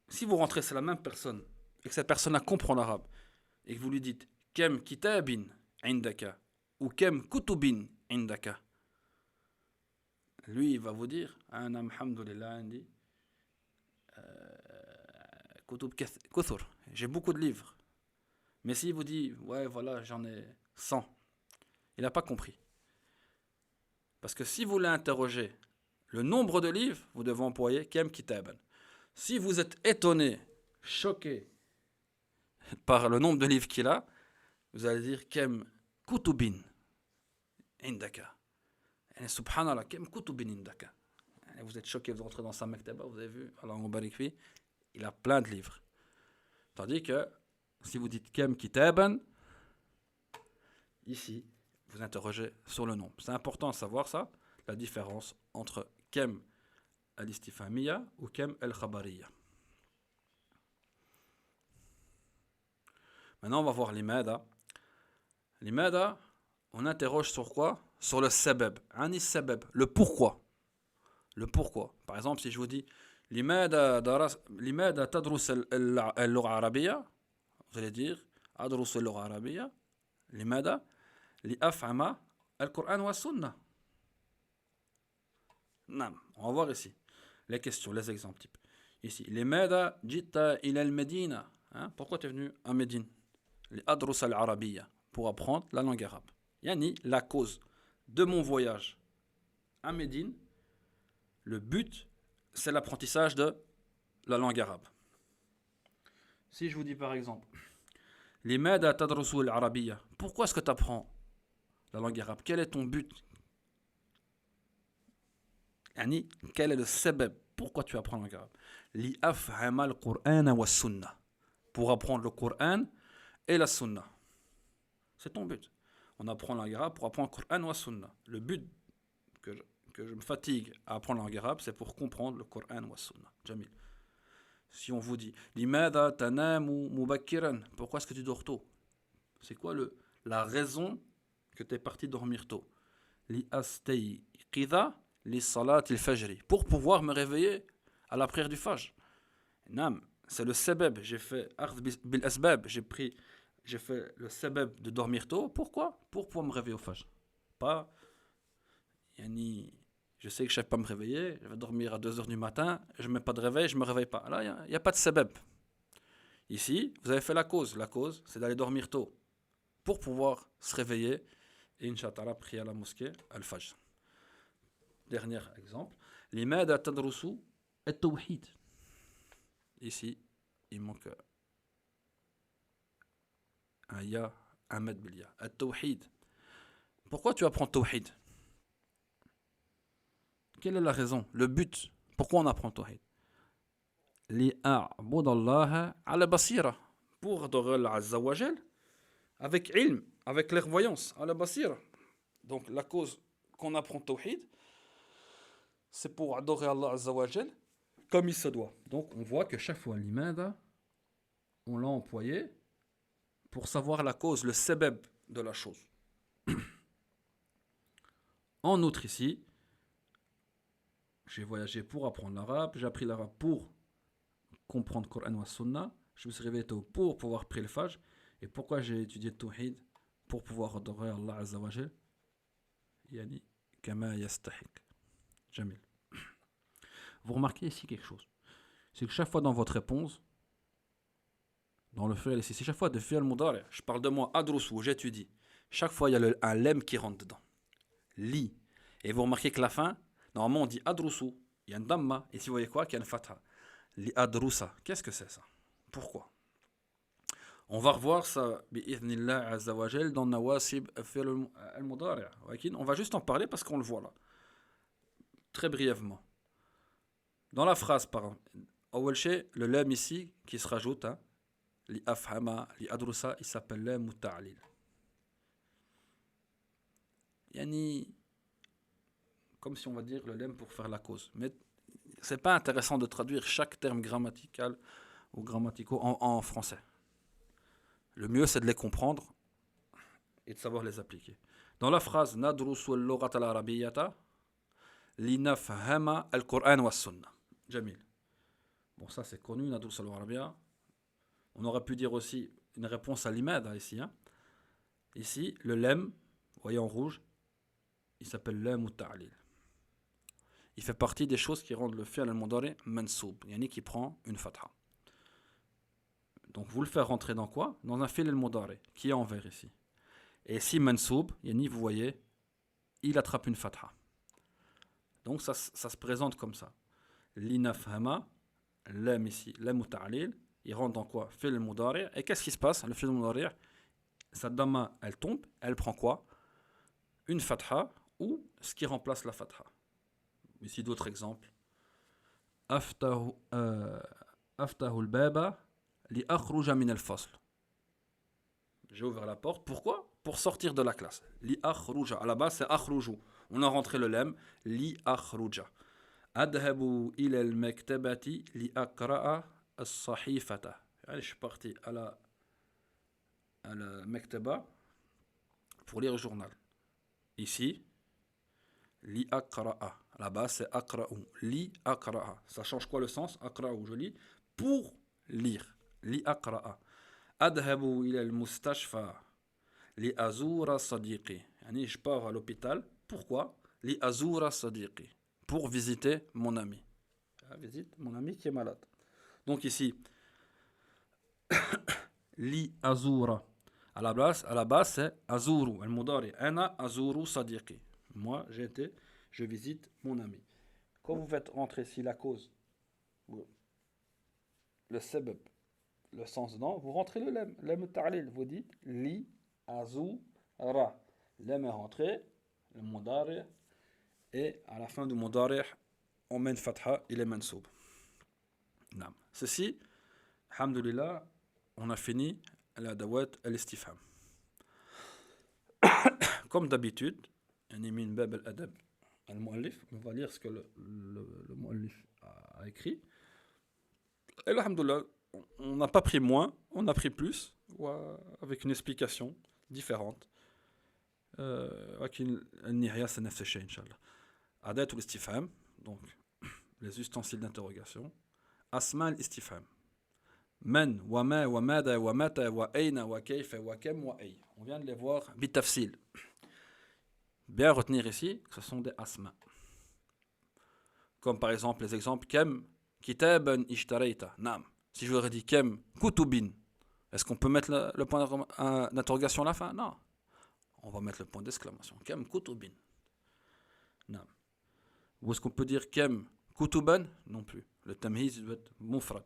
si vous rentrez, c'est la même personne, et que cette personne comprend l'arabe, et que vous lui dites kem kitabin indaka ou kem kutubin indaka, lui il va vous dire ana alhamdulillah indi kutub kuthur, j'ai beaucoup de livres. Mais s'il vous dit ouais voilà j'en ai 100, il n'a pas compris. Parce que si vous l'interrogez le nombre de livres, vous devez employer kem kitaban. Si vous êtes étonné, choqué par le nombre de livres qu'il a, vous allez dire kem kutubin indaka. Et subhanallah, kem kutubin indaka. Vous êtes choqué, vous rentrez dans sa maktaba, vous avez vu, Allah en barik fi, il a plein de livres. Tandis que si vous dites kem kitaban, ici, vous interrogez sur le nombre. C'est important de savoir ça, la différence entre kem al-istifhamiya ou kem al-khabariya. Maintenant, on va voir l'imada. L'imada, on interroge sur quoi? Sur le sabab. Anis sabab, le pourquoi. Le pourquoi. Par exemple, si je vous dis l'imada tadrus al-lugha arabiyya, vous allez dire adrus al-lugha arabiyya, l'imada li af'ama al-Qur'an wa sunnah. Non, on va voir ici les questions, les exemples types. Ici, l'imada jita ila al-Medina. Pourquoi tu es venu à Médine? Li adrus al-arabiyya. pour apprendre la langue arabe. Yani, la cause de mon voyage à Médine, le but, c'est l'apprentissage de la langue arabe. Si je vous dis par exemple, لماذا تدرس العربية? Pourquoi est-ce que tu apprends la langue arabe? Quel est ton but? Yani, quel est le sebeb? Pourquoi tu apprends la langue arabe? لأفهم القرآن والسنة. Pour apprendre le Coran et la Sunna. C'est ton but. On apprend la langue arabe pour apprendre le Coran ou la Sunna. Le but que je me fatigue à apprendre la langue arabe, c'est pour comprendre le Coran ou la Sunna. Jamil. Si on vous dit لماذا تنام مبكرا? Pourquoi est-ce que tu dors tôt? C'est quoi la raison que tu es parti dormir tôt? لأستيقظ لصلاة الفجر. Pour pouvoir me réveiller à la prière du Fajr. Nam, c'est le sebeb. J'ai fait bil asbab. J'ai fait le sebeb de dormir tôt. Pourquoi? Pour pouvoir me réveiller au Fajr. Pas, yani, je sais que je ne sais pas me réveiller, je vais dormir à 2h du matin, je ne mets pas de réveil, je ne me réveille pas. Là, il n'y a pas de sebeb. Ici, vous avez fait la cause. La cause, c'est d'aller dormir tôt. Pour pouvoir se réveiller et, Inch'Allah, prier à la mosquée, al-Fajr. Dernier exemple. لماذا تدرس التوحيد? Ici, il manque un ya, un med bil ya. Al-Tawhid. Pourquoi tu apprends Tawhid? Quelle est la raison? Le but? Pourquoi on apprend Tawhid? لأعبد الله على بصيرة. Pour adorer Allah Azza wa Jal avec ilm, avec clairvoyance, à la basira. Donc la cause qu'on apprend Tawhid, c'est pour adorer Allah Azza wa Jal comme il se doit. Donc on voit que chaque fois l'imada, on l'a employé pour savoir la cause, le sebeb de la chose. En outre ici, j'ai voyagé pour apprendre l'arabe, j'ai appris l'arabe pour comprendre le Coran ou la Sunna, je me suis réveillé tôt pour pouvoir prier le Fajr. Et pourquoi j'ai étudié le Tawhid? Pour pouvoir adorer Allah Azza wa Jal. Yani, kama yastahiq. Jamil. Vous remarquez ici quelque chose. C'est que chaque fois dans votre réponse, dans le fi'l ici, c'est chaque fois de fi'l mudari'. Je parle de moi, adrusu, j'étudie. Chaque fois, il y a un lem qui rentre dedans. Li. Et vous remarquez que la fin, normalement, on dit adrusu. Il y a un damma. Et si vous voyez quoi? Qu'il y a une fatha. Li adrusa. Qu'est-ce que c'est ça? Pourquoi? On va revoir ça, bi'idhnillah azza wa jal, dans Nawasib fi'l al-mudari'. On va juste en parler parce qu'on le voit là. Très brièvement. Dans la phrase, par exemple, le lem ici qui se rajoute, hein, li afhama, li adrusa, il s'appelle lem ou ta'lil. Yani, comme si on va dire le lem pour faire la cause. Mais c'est pas intéressant de traduire chaque terme grammatical ou grammaticaux en français. Le mieux, c'est de les comprendre et de savoir les appliquer. Dans la phrase nadrusu al-lughat al-arabiyyata linafhama al-Qur'an wa as-sunnah. Jamil. Bon, ça c'est connu, nadrusu al-arabiyya. On aurait pu dire aussi une réponse à l'imad ici. Hein. Ici, le lem, vous voyez en rouge, il s'appelle lem ou ta'lil. Il fait partie des choses qui rendent le fi'l al-mudari' mansoub, yani qui prend une fatha. Donc vous le faites rentrer dans quoi? Dans un fi'l al-mudari' qui est en vert ici. Et si mansoub, yani vous voyez, il attrape une fatha. Donc ça se présente comme ça. L'inafhama, l'am ici, l'am ou ta'lil, il rentre dans quoi? Fi'l al-mudari'. Et qu'est-ce qui se passe? Le fi'l al-mudari', sa damma, elle tombe, elle prend quoi? Une fatha ou ce qui remplace la fatha. Ici d'autres exemples. Aftahu al-baba li akhruja min al-fasl. J'ai ouvert la porte. Pourquoi? Pour sortir de la classe. Li akhruja. À la base, c'est akhruju. On a rentré le lem. Li akhruja. Adhabu ila al-maktabati li aqra'a as-sahifata. Je suis parti à la maktaba pour lire le journal. Ici, li aqra'a. Là-bas, c'est aqra'u. Li aqra'a. Ça change quoi le sens? Aqra'u, je lis. Pour lire. Li aqra'a. Adhabu ila al-mustashfa. Li azura sadiqi. Yani, je pars à l'hôpital. Pourquoi? Li azura sadiqi. Pour visiter mon ami. Visite mon ami qui est malade. Donc ici, li azura. À la base c'est azuru. Al-mudari. Ana azuru sadiqi. Moi, je visite mon ami. Quand vous faites rentrer ici la cause, le sabab, le sens dedans, vous rentrez le lem. Lem ta'lil. Vous dites li azu ra. Lem est rentré, le mudari. Et à la fin du mudari, on met une fatha, il est mansoub. Naam. Ceci, alhamdulillah, on a fini la dawat al-istifham. Comme d'habitude, يعني من باب الأدب المؤلف, on va lire ce que le muallif a écrit. Et alhamdulillah, on n'a pas pris moins, on a pris plus, avec une explication différente. لكن النهاية c'est نفس الشيء إن شاء الله. أداة الاستفهام, donc les ustensiles d'interrogation. أسماء الاستفهام. من وما وماذا ومتى وأين وكيف وكم وأي. On vient de les voir bitafsil. Bien retenir ici que ce sont des asma. Comme par exemple les exemples kem kitaban ishtarayta. Naam. Si je vous aurais dit kem kutubin, est-ce qu'on peut mettre le point d'interrogation à la fin? Non. On va mettre le point d'exclamation. Kem kutubin. Naam. Ou est-ce qu'on peut dire kem kutuban? Non plus. Le tamhiz doit être mufrad.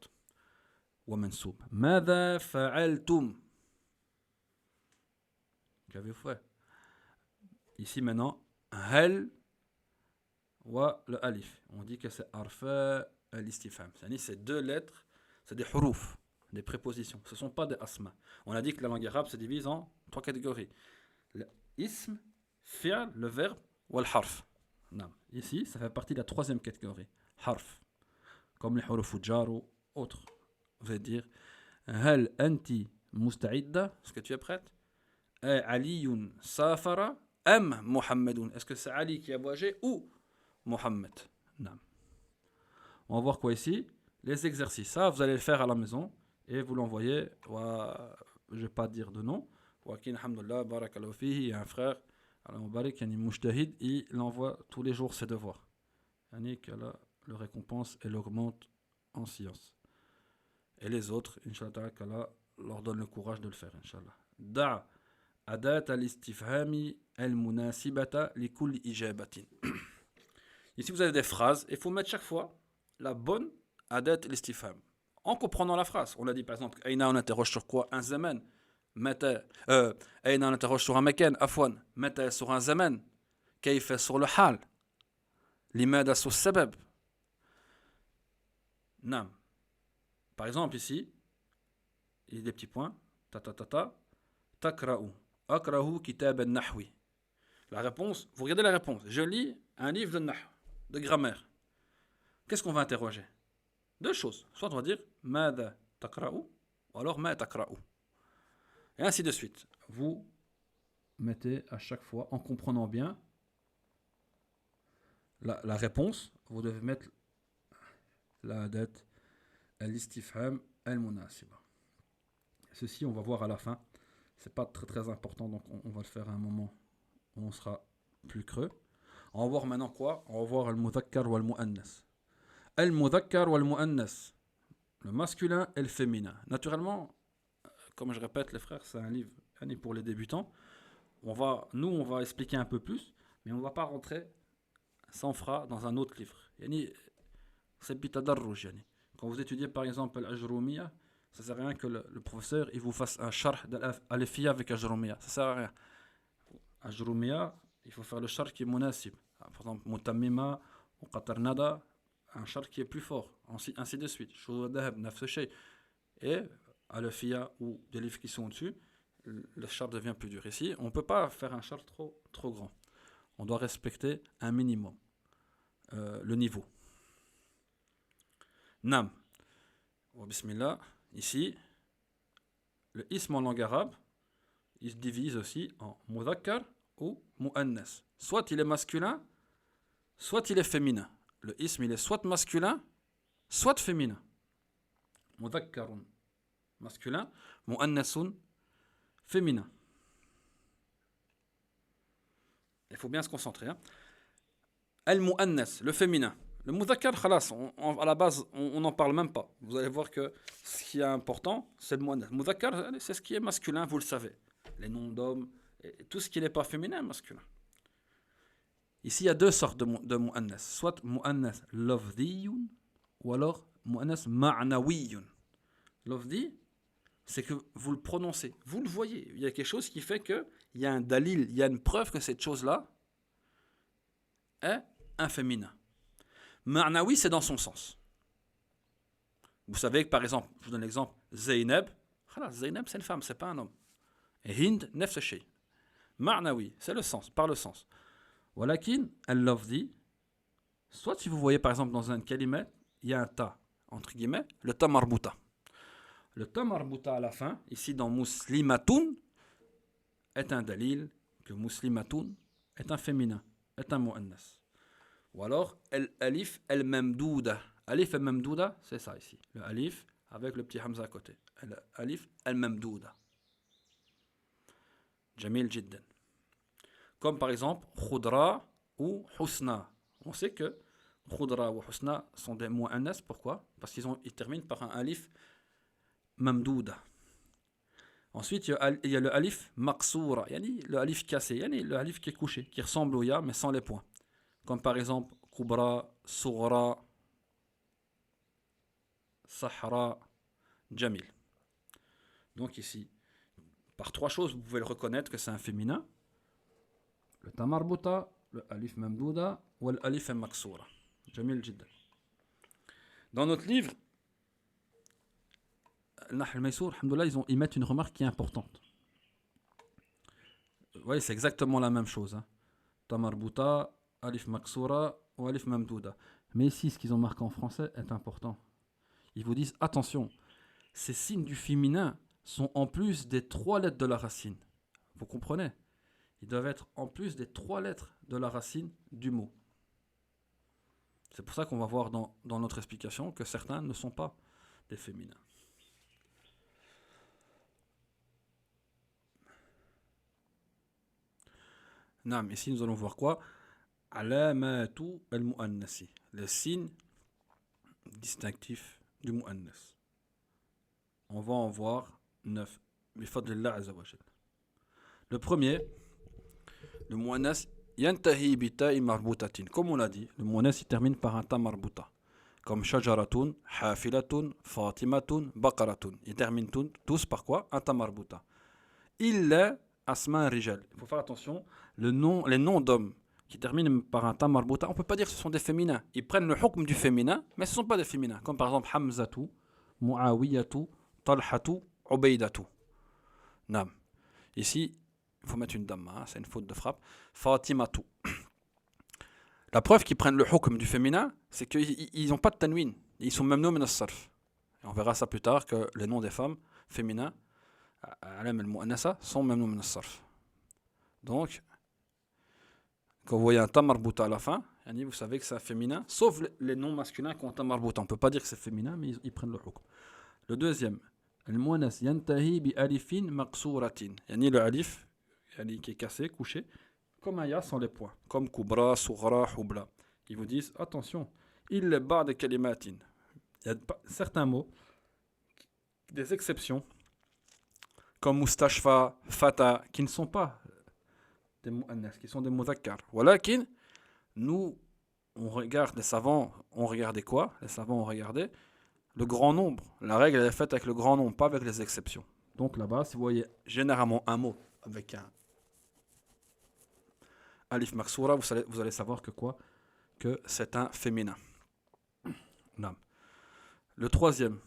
ومنصوب. ماذا فعلتم? Qu'avez-vous fait? Ici maintenant, hal wa le alif. On dit que c'est arfa al-istifham. C'est deux lettres, c'est des huruf, des prépositions. Ce ne sont pas des asma. On a dit que la langue arabe se divise en trois catégories. Le ism, fi'l, le verbe, ou le harf. Non. Ici, ça fait partie de la troisième catégorie. Harf. Comme les huruf jar ou autres. Vous allez dire hal anti musta'idda? Est-ce que tu es prête? Aliyun safara am Muhammadun? Est-ce que c'est Ali qui a voyagé ou Muhammad? Non. On va voir quoi ici? Les exercices. Ça, vous allez le faire à la maison et vous l'envoyez. Je ne vais pas dire de nom. Alhamdulillah, barakallahu fihi, il y a un frère, Mubarak, Mujtahid, il envoie tous les jours ses devoirs. qu'Allah le récompense et l'augmente en science. Et les autres, Inch'Allah, qu'Allah leur donne le courage de le faire, Inch'Allah. Da' adat al-istifhami al-munasibata li kulli ijabatin. Ici, vous avez des phrases, et il faut mettre chaque fois la bonne adat al-istifham. En comprenant la phrase. On a dit par exemple, Aïna, on interroge sur quoi? Un zaman. Mata. Aïna, on interroge sur un makan. Afwan. Mata sur un zaman. Kayfa sur le hal. Limada sur sabab. Nam. Par exemple, ici, il y a des petits points. Takra'u. Akrahu kitab al-nahwi. La réponse, vous regardez la réponse. Je lis un livre de nah, de grammaire. Qu'est-ce qu'on va interroger? Deux choses. Soit on va dire Mada takra'u, ou alors Ma takra'u. Et ainsi de suite. Vous mettez à chaque fois, en comprenant bien la réponse, vous devez mettre la date al-istifham al-munasiba. Ceci, on va voir à la fin. C'est pas très très important, donc on va le faire à un moment où on sera plus creux. On va voir maintenant quoi? On va voir al-mudhakkar ou al-mu'annas. Al-mudhakkar ou al-mu'annas. Le masculin et le féminin. Naturellement, comme je répète, les frères, c'est un livre pour les débutants. On va expliquer un peu plus, mais on ne va pas rentrer sans fera dans un autre livre. C'est bitadarruj. Quand vous étudiez par exemple al-ajrumiyya, ça ne sert à rien que le professeur il vous fasse un sharh d'al-alifiyya avec ajrumiyya. Ça ne sert à rien. Ajrumiyya, il faut faire le sharh qui est munasib. Par exemple, mutammima ou qatarnada, un sharh qui est plus fort, ainsi de suite. Shudadahab, nafs shay. Et alifiyya ou des livres qui sont au-dessus, le sharh devient plus dur. Ici, on ne peut pas faire un sharh trop grand. On doit respecter un minimum le niveau. Nam. Bismillah. Ici, le ism en langue arabe, il se divise aussi en mudhakkar ou mu'annas. Soit il est masculin, soit il est féminin. Le ism, il est soit masculin, soit féminin. Mudhakkarun, masculin, mu'annasun, féminin. Il faut bien se concentrer. Al-mu'annas, le féminin. Le mudhakkar, khalas, à la base, on n'en parle même pas. Vous allez voir que ce qui est important, c'est le mu'annas. Mudhakkar, c'est ce qui est masculin, vous le savez. les noms d'hommes, et tout ce qui n'est pas féminin, masculin. Ici, il y a deux sortes de mu'annas. Soit mu'annas lafdiyun, ou alors mu'annas ma'nawiyun. Lafdi, c'est que vous le prononcez, vous le voyez. Il y a quelque chose qui fait qu'il y a un dalil, il y a une preuve que cette chose-là est un féminin. Ma'nawi, c'est dans son sens. Vous savez que par exemple, je vous donne l'exemple, Zainab, Zainab c'est une femme, c'est pas un homme. Et Hind, nefs shay. Ma'nawi, c'est le sens, par le sens. Walakin, al-lafzi, soit si vous voyez par exemple dans un kalimat, il y a un ta, entre guillemets, le ta marbuta. Le ta marbuta à la fin, ici dans muslimatun, est un dalil que muslimatun est un féminin, est un mu'annas. Ou alors, alif al-mamdouda. Alif al-mamdouda, c'est ça ici. Le alif avec le petit hamza à côté. Alif al-mamdouda. Jamil jiddan. Comme par exemple, khudra ou husna. On sait que khudra ou husna sont des mu'annas. Pourquoi? Parce qu'ils terminent par un alif mamdouda. Ensuite, il y a le alif maqsoura, le alif cassé, le alif qui est couché, qui ressemble au ya, mais sans les points. Comme par exemple, kubra, sughra, sahra, jamil. Donc ici, par trois choses, vous pouvez le reconnaître que c'est un féminin. Le tamarbuta, le alif mamdouda ou l'alif maqsoura. Jamil jiddan. Dans notre livre, Nahl al-Maysour, alhamdoulilah, ils mettent une remarque qui est importante. Oui, c'est exactement la même chose. Tamarbuta, alif maqsoura ou alif mamdouda. Mais ici, ce qu'ils ont marqué en français est important. Ils vous disent, attention, ces signes du féminin sont en plus des trois lettres de la racine. Vous comprenez? Ils doivent être en plus des trois lettres de la racine du mot. C'est pour ça qu'on va voir dans notre explication que certains ne sont pas des féminins. Naam, ici nous allons voir quoi? Alamatu al-mu'annasi, les signes distinctifs du mu'annas. On va en voir 9. Bifadlillah azza wa jal. Le premier, le mu'annas yantahi bi ta'i marbutatin. Comme on l'a dit, le mu'annas il termine par un ta marbuta. Comme shajaratun, hafilatun, fatimatun, baqaratun. Ils terminent tous par quoi? Un ta marbuta. Illa asma rijal. Il faut faire attention, les noms d'hommes qui terminent par un ta marbuta, on ne peut pas dire que ce sont des féminins. Ils prennent le hukm du féminin, mais ce ne sont pas des féminins. Comme par exemple Hamzatu, Muawiyatu, Talhatu, Ubaydatu. Nam. Ici, il faut mettre une damma, c'est une faute de frappe. Fatimatu. La preuve qu'ils prennent le hukm du féminin, c'est qu'ils n'ont pas de tanwin. Ils sont même noms min as-sarf. On verra ça plus tard que les noms des femmes féminins, alam al-mu'annasa, sont même noms min as-sarf. Donc, quand vous voyez un ta marbuta à la fin, vous savez que c'est féminin, sauf les noms masculins qui ont un ta marbuta. On ne peut pas dire que c'est féminin, mais ils prennent le hukm. Le deuxième, al-mu'annas yantahi bi alifin maqsouratin. Le alif qui est cassé, couché, comme un ya sans les points, comme kubra, sughra, hubla. Ils vous disent, attention, il est bas de kalimatin. Il y a certains mots, des exceptions, comme mustashfa, fata, qui ne sont pas des mu'annas, qui sont des mudhakkar. Walakin, nous, on regarde, les savants ont regardé quoi? Les savants ont regardé le grand nombre. La règle elle est faite avec le grand nombre, pas avec les exceptions. Donc là-bas, si vous voyez généralement un mot avec un alif maksoura, vous allez savoir que quoi? Que c'est un féminin. Non. Le troisième,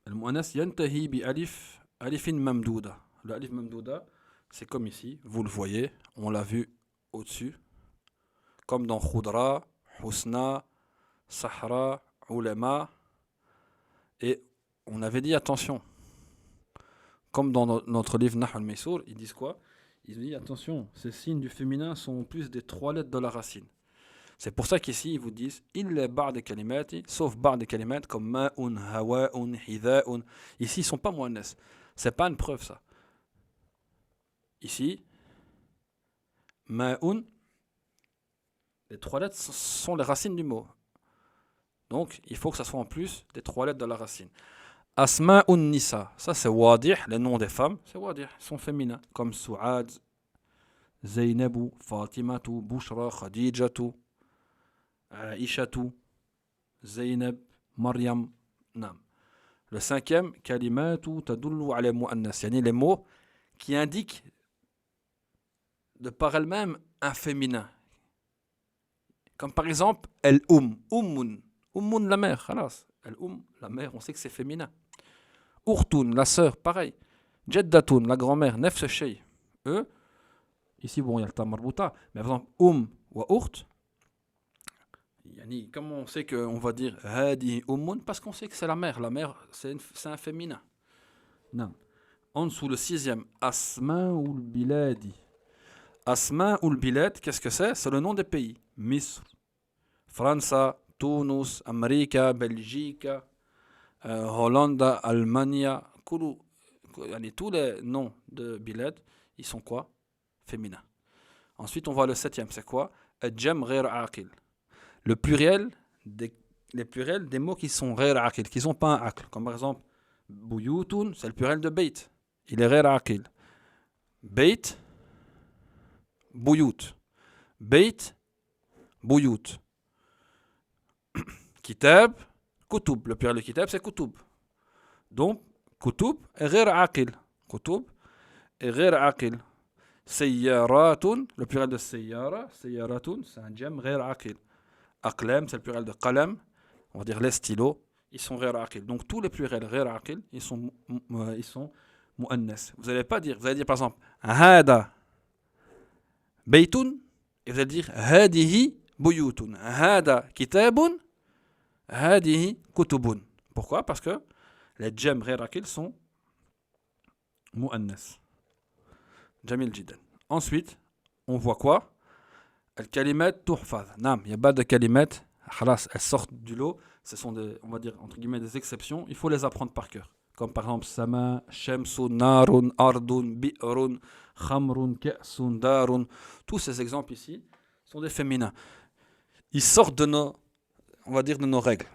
le mu'annas yantahi bi alifin mamdouda. Le alif mamdouda, c'est comme ici, vous le voyez, on l'a vu au-dessus, comme dans khudra, husna, sahra, ulama. Et on avait dit attention, comme dans notre livre Nahl al-Maysour, ils disent quoi? Ils disent attention, ces signes du féminin sont en plus des trois lettres de la racine. C'est pour ça qu'ici ils vous disent illa ba'd kalimati, sauf ba'd kalimat comme ma'un, hawa'un, hidha'un. Ici ils sont pas mu'annas. C'est pas une preuve ça. Ici, ma'un, les trois lettres sont les racines du mot. Donc il faut que ça soit en plus des trois lettres de la racine. Asma'un nisa. Ça, c'est wadih. Les noms des femmes, c'est wadih. Ils sont féminins. Comme Souad, Zeynabu, Fatimatu, Bushra, Khadijatu, Aishatu, Zeynab, Maryam. Nam. Le cinquième, kalimatu tadullu ala mu'annas. Yani les mots qui indiquent de par elles-mêmes un féminin. Comme par exemple, ummun. Ummun, la mère, khalas. La mère, on sait que c'est féminin. Urtun, la sœur, pareil. Jeddatun, la grand-mère, nefs shay. Eux, ici, bon, il y a le ta marbuta, mais par exemple, wa urt, yani, comment on sait qu'on va dire hadi ummun? Parce qu'on sait que c'est la mère. La mère, c'est un féminin. Non. En dessous, le sixième, asma'ul biladi. Asma'ul bilad, qu'est-ce que c'est? C'est le nom des pays. Misr, France, Tunis, Amérique, Belgique, Hollande, Allemagne, tous les noms de bilad, ils sont quoi? Féminins. Ensuite, on voit le septième, c'est quoi? Jam ghair aqil. Le pluriel les pluriels des mots qui sont ghair aqil, qui n'ont pas un aql. Comme par exemple, buyutun, c'est le pluriel de beit. Il est ghair aqil. Beit, buyut. Beit, buyut. Kitab, kutub. Le pluriel de kitab, c'est kutub. Donc, kutub est ghair aqil. Kutub est ghair aqil. Sayyaratun, le pluriel de sayyara, sayyaratun, c'est un jam ghair aqil. Aqlam, c'est le pluriel de qalam, on va dire les stylos, ils sont ghair aqil. Donc tous les pluriels ghair aqil, ils sont mu'annas. Vous allez dire par exemple hada baytun, et vous allez dire hadihi buyutun, hada kitabun, hadihi kutubun. Pourquoi? Parce que les jam ghair aqil sont mu'annas. Jamil jiddan. Ensuite, on voit quoi? Al-kalimat tuhfaz. Nam, il n'y a pas de kalimat. Khalas, elles sortent du lot. Ce sont des, on va dire, entre guillemets, des exceptions. Il faut les apprendre par cœur. Comme par exemple, sama, shamsun, narun, ardun, bi'run, khamrun, ka'sun, darun. Tous ces exemples ici sont des féminins. Ils sortent de nos, on va dire, de nos règles.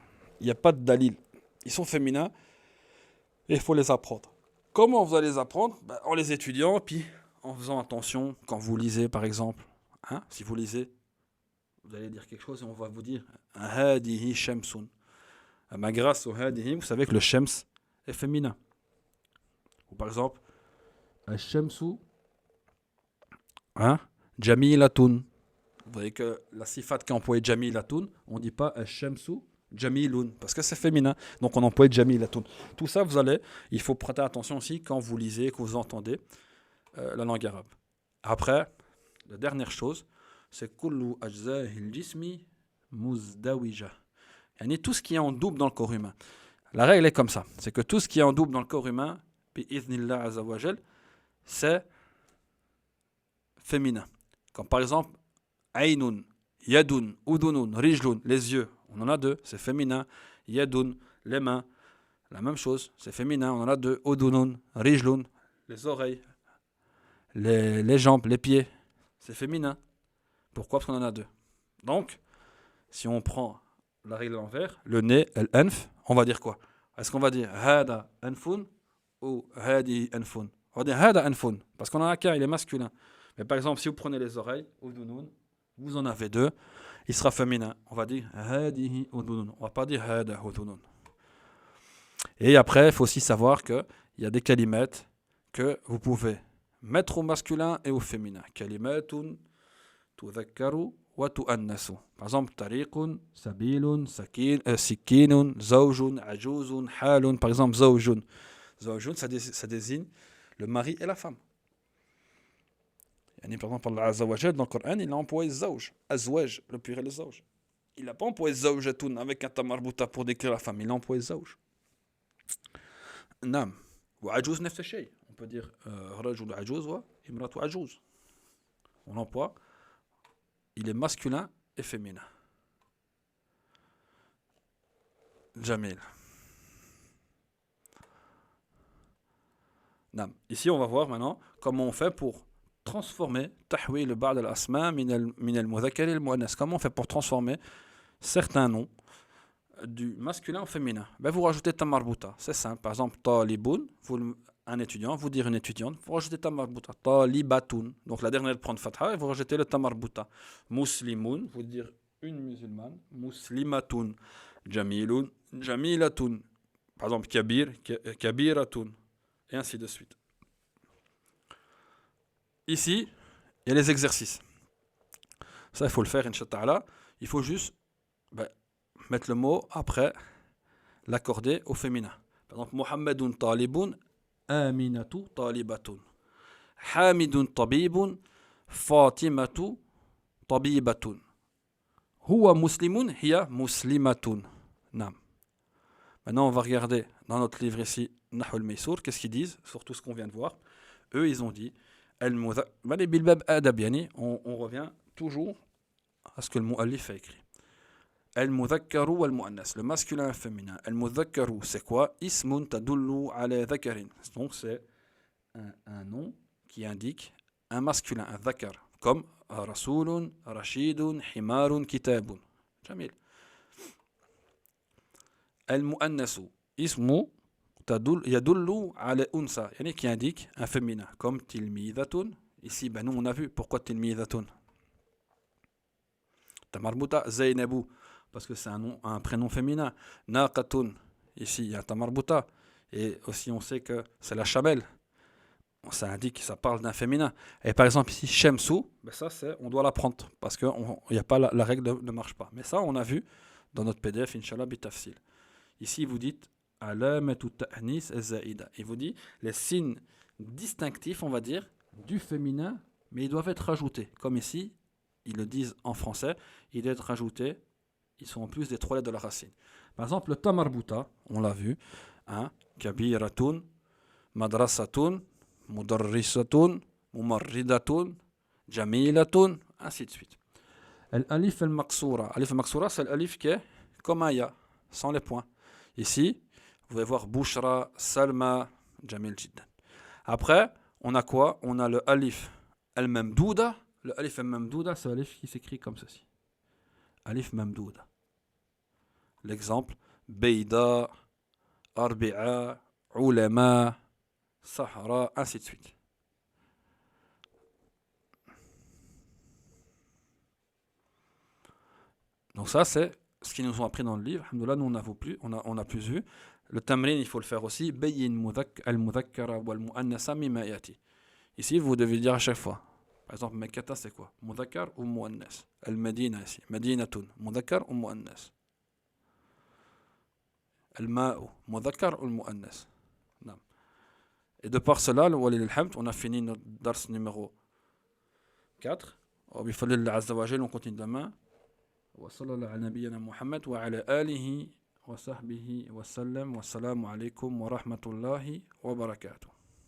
Il n'y a pas de dalil. Ils sont féminins et il faut les apprendre. Comment vous allez les apprendre? En les étudiant, puis en faisant attention quand vous lisez, par exemple. Hein? Si vous lisez, vous allez dire quelque chose et on va vous dire hadihi shamsun. Grâce au hadihi, vous savez que le shams est féminin. Ou par exemple, shamsu, hein? Jamilatun. Vous voyez que la sifat qui est employée jamilatun, on ne dit pas shamsu jamilun parce que c'est féminin. Donc on emploie jamilatun. Tout ça, il faut prêter attention aussi quand vous lisez, que vous entendez la langue arabe. Après, la dernière chose, c'est kullu ajzahil jismi muzdawija. Yani tout ce qui est en double dans le corps humain. La règle est comme ça, c'est que tout ce qui est en double dans le corps humain, bi'idhnillah azza wa jal, c'est féminin. Comme par exemple, aynun, yadun, udunun, rijlun, les yeux, on en a deux, c'est féminin. Yadun, les mains, la même chose, c'est féminin, on en a deux. Udunun, rijlun, les oreilles, les jambes, les pieds, c'est féminin. Pourquoi? Parce qu'on en a deux. Donc, si on prend la règle à l'envers, le nez, l'anf, on va dire quoi? Est-ce qu'on va dire hada anfun ou hadi anfun? On va dire hada anfun, parce qu'on en a qu'un, il est masculin. Mais par exemple, si vous prenez les oreilles, udunun, vous en avez deux, il sera féminin. On va dire hadihi udunun. On va pas dire hada udunun. Et après, il faut aussi savoir qu'il y a des kalimats que vous pouvez mettre au masculin et au féminin. Kalimatun tudhakkaru wa tu'annasu. Par exemple, tariqun, sabilun, sikinun, zawjun, ajuzun, halun. Par exemple, zawjun. Zawjun, ça désigne le mari et la femme. Par exemple, Allah Azza wa Jal, dans le Coran, il a employé zawj, azwaj, le pluriel de zawj. Il n'a pas employé zawjatun avec un tamarbuta pour décrire la femme, il a employé zawj. Nam. Wa ajuz nefs shay. On peut dire rajul ajuz wa imratu ajuz. On l'emploie. Il est masculin et féminin. Jamil. Nam. Ici, on va voir maintenant comment on fait pour transformer tahwil ba'd al-asma min al-mudhakkar al-muannas. Comment on fait pour transformer certains noms du masculin au féminin. Ben, vous rajoutez ta marbuta. C'est simple. Par exemple, talibun, un étudiant, vous dire une étudiante, vous rajoutez ta marbuta. Talibatun. Donc la dernière prend fatha et vous rajoutez le ta marbuta. Muslimun, vous dire une musulmane. Muslimatun. Jamilun, jamilatun. Par exemple, kabiratun. Et ainsi de suite. Ici, il y a les exercices. Ça, il faut le faire, Inch'Allah. Il faut juste ben, mettre le mot après l'accorder au féminin. Par exemple, Muhammadun talibun, Aminatu talibatun. Hamidun tabibun, Fatimatu tabibatun. Huwa muslimun, hiya muslimatun. Nam. Maintenant, on va regarder dans notre livre ici, Nahul Maysour, qu'est-ce qu'ils disent sur tout ce qu'on vient de voir. Eux, ils ont dit, on revient toujours à ce que le mu'allif a écrit. المذكر والمؤنث, le masculin et le féminin. المذكر, c'est quoi? اسم تدل على ذكر. Donc c'est un nom qui indique un masculin, un ذكر, comme رسول, رشيد, حمار, كتاب. جميل. المؤنث اسم يدل على أنثى, يعني qui indique un féminin, comme تلميذة. Ici, ben nous on a vu pourquoi تلميذة. Tamarbuta, Zainabu, parce que c'est un prénom féminin. Naqatun, ici il y a Tamarbuta. Et aussi on sait que c'est la chamelle. Ça indique, ça parle d'un féminin. Et par exemple ici, Shemsu, ben ça on doit l'apprendre parce qu'il n'y a pas la règle ne marche pas. Mais ça on a vu dans notre PDF, Inch'Allah, bitafsil. Ici vous dites Alamatu ta'nis zaida. Il vous dit les signes distinctifs, on va dire, du féminin, mais ils doivent être rajoutés. Comme ici, ils le disent en français, il doit être rajouté, ils sont en plus des 3 lettres de la racine. Par exemple, le tamarbuta, on l'a vu, hein, kabiratun, madrasatun, mudarrisatun, mumarridatun, jamilatun, ainsi de suite. L'alif al-maqsoura. Alif al-maqsoura, c'est l'alif qui est comme un ya, sans les points. Ici, vous pouvez voir Bouchra, Salma, Jamil Jiddan. Après, on a quoi? On a le alif al-mamdouda. Le alif al-mamdouda, c'est l'alif qui s'écrit comme ceci. Alif mamdouda. L'exemple, Beida, Arbi'a, Ulama, Sahara, ainsi de suite. Donc ça, c'est ce qu'ils nous ont appris dans le livre. Alhamdoulilah, nous on a plus vu. Le tamrin, il faut le faire aussi. Bayyin al-mudhakkara wal-mu'annasa mimma yati. Ici, vous devez dire à chaque fois. Par exemple, Mekkata, c'est quoi? Mudhakkar ou mu'annas? Al-Madina ici. Madinatun. Mudhakkar ou mu'annas? Al-Ma'u. Mudhakkar ou mu'annas? Non. Et de par cela, on a fini notre dars numéro 4. Bifalillah azza wa jal, on continue demain. وصلى الله على نبينا محمد وعلى آله وصحبه وسلم والسلام عليكم ورحمة الله وبركاته.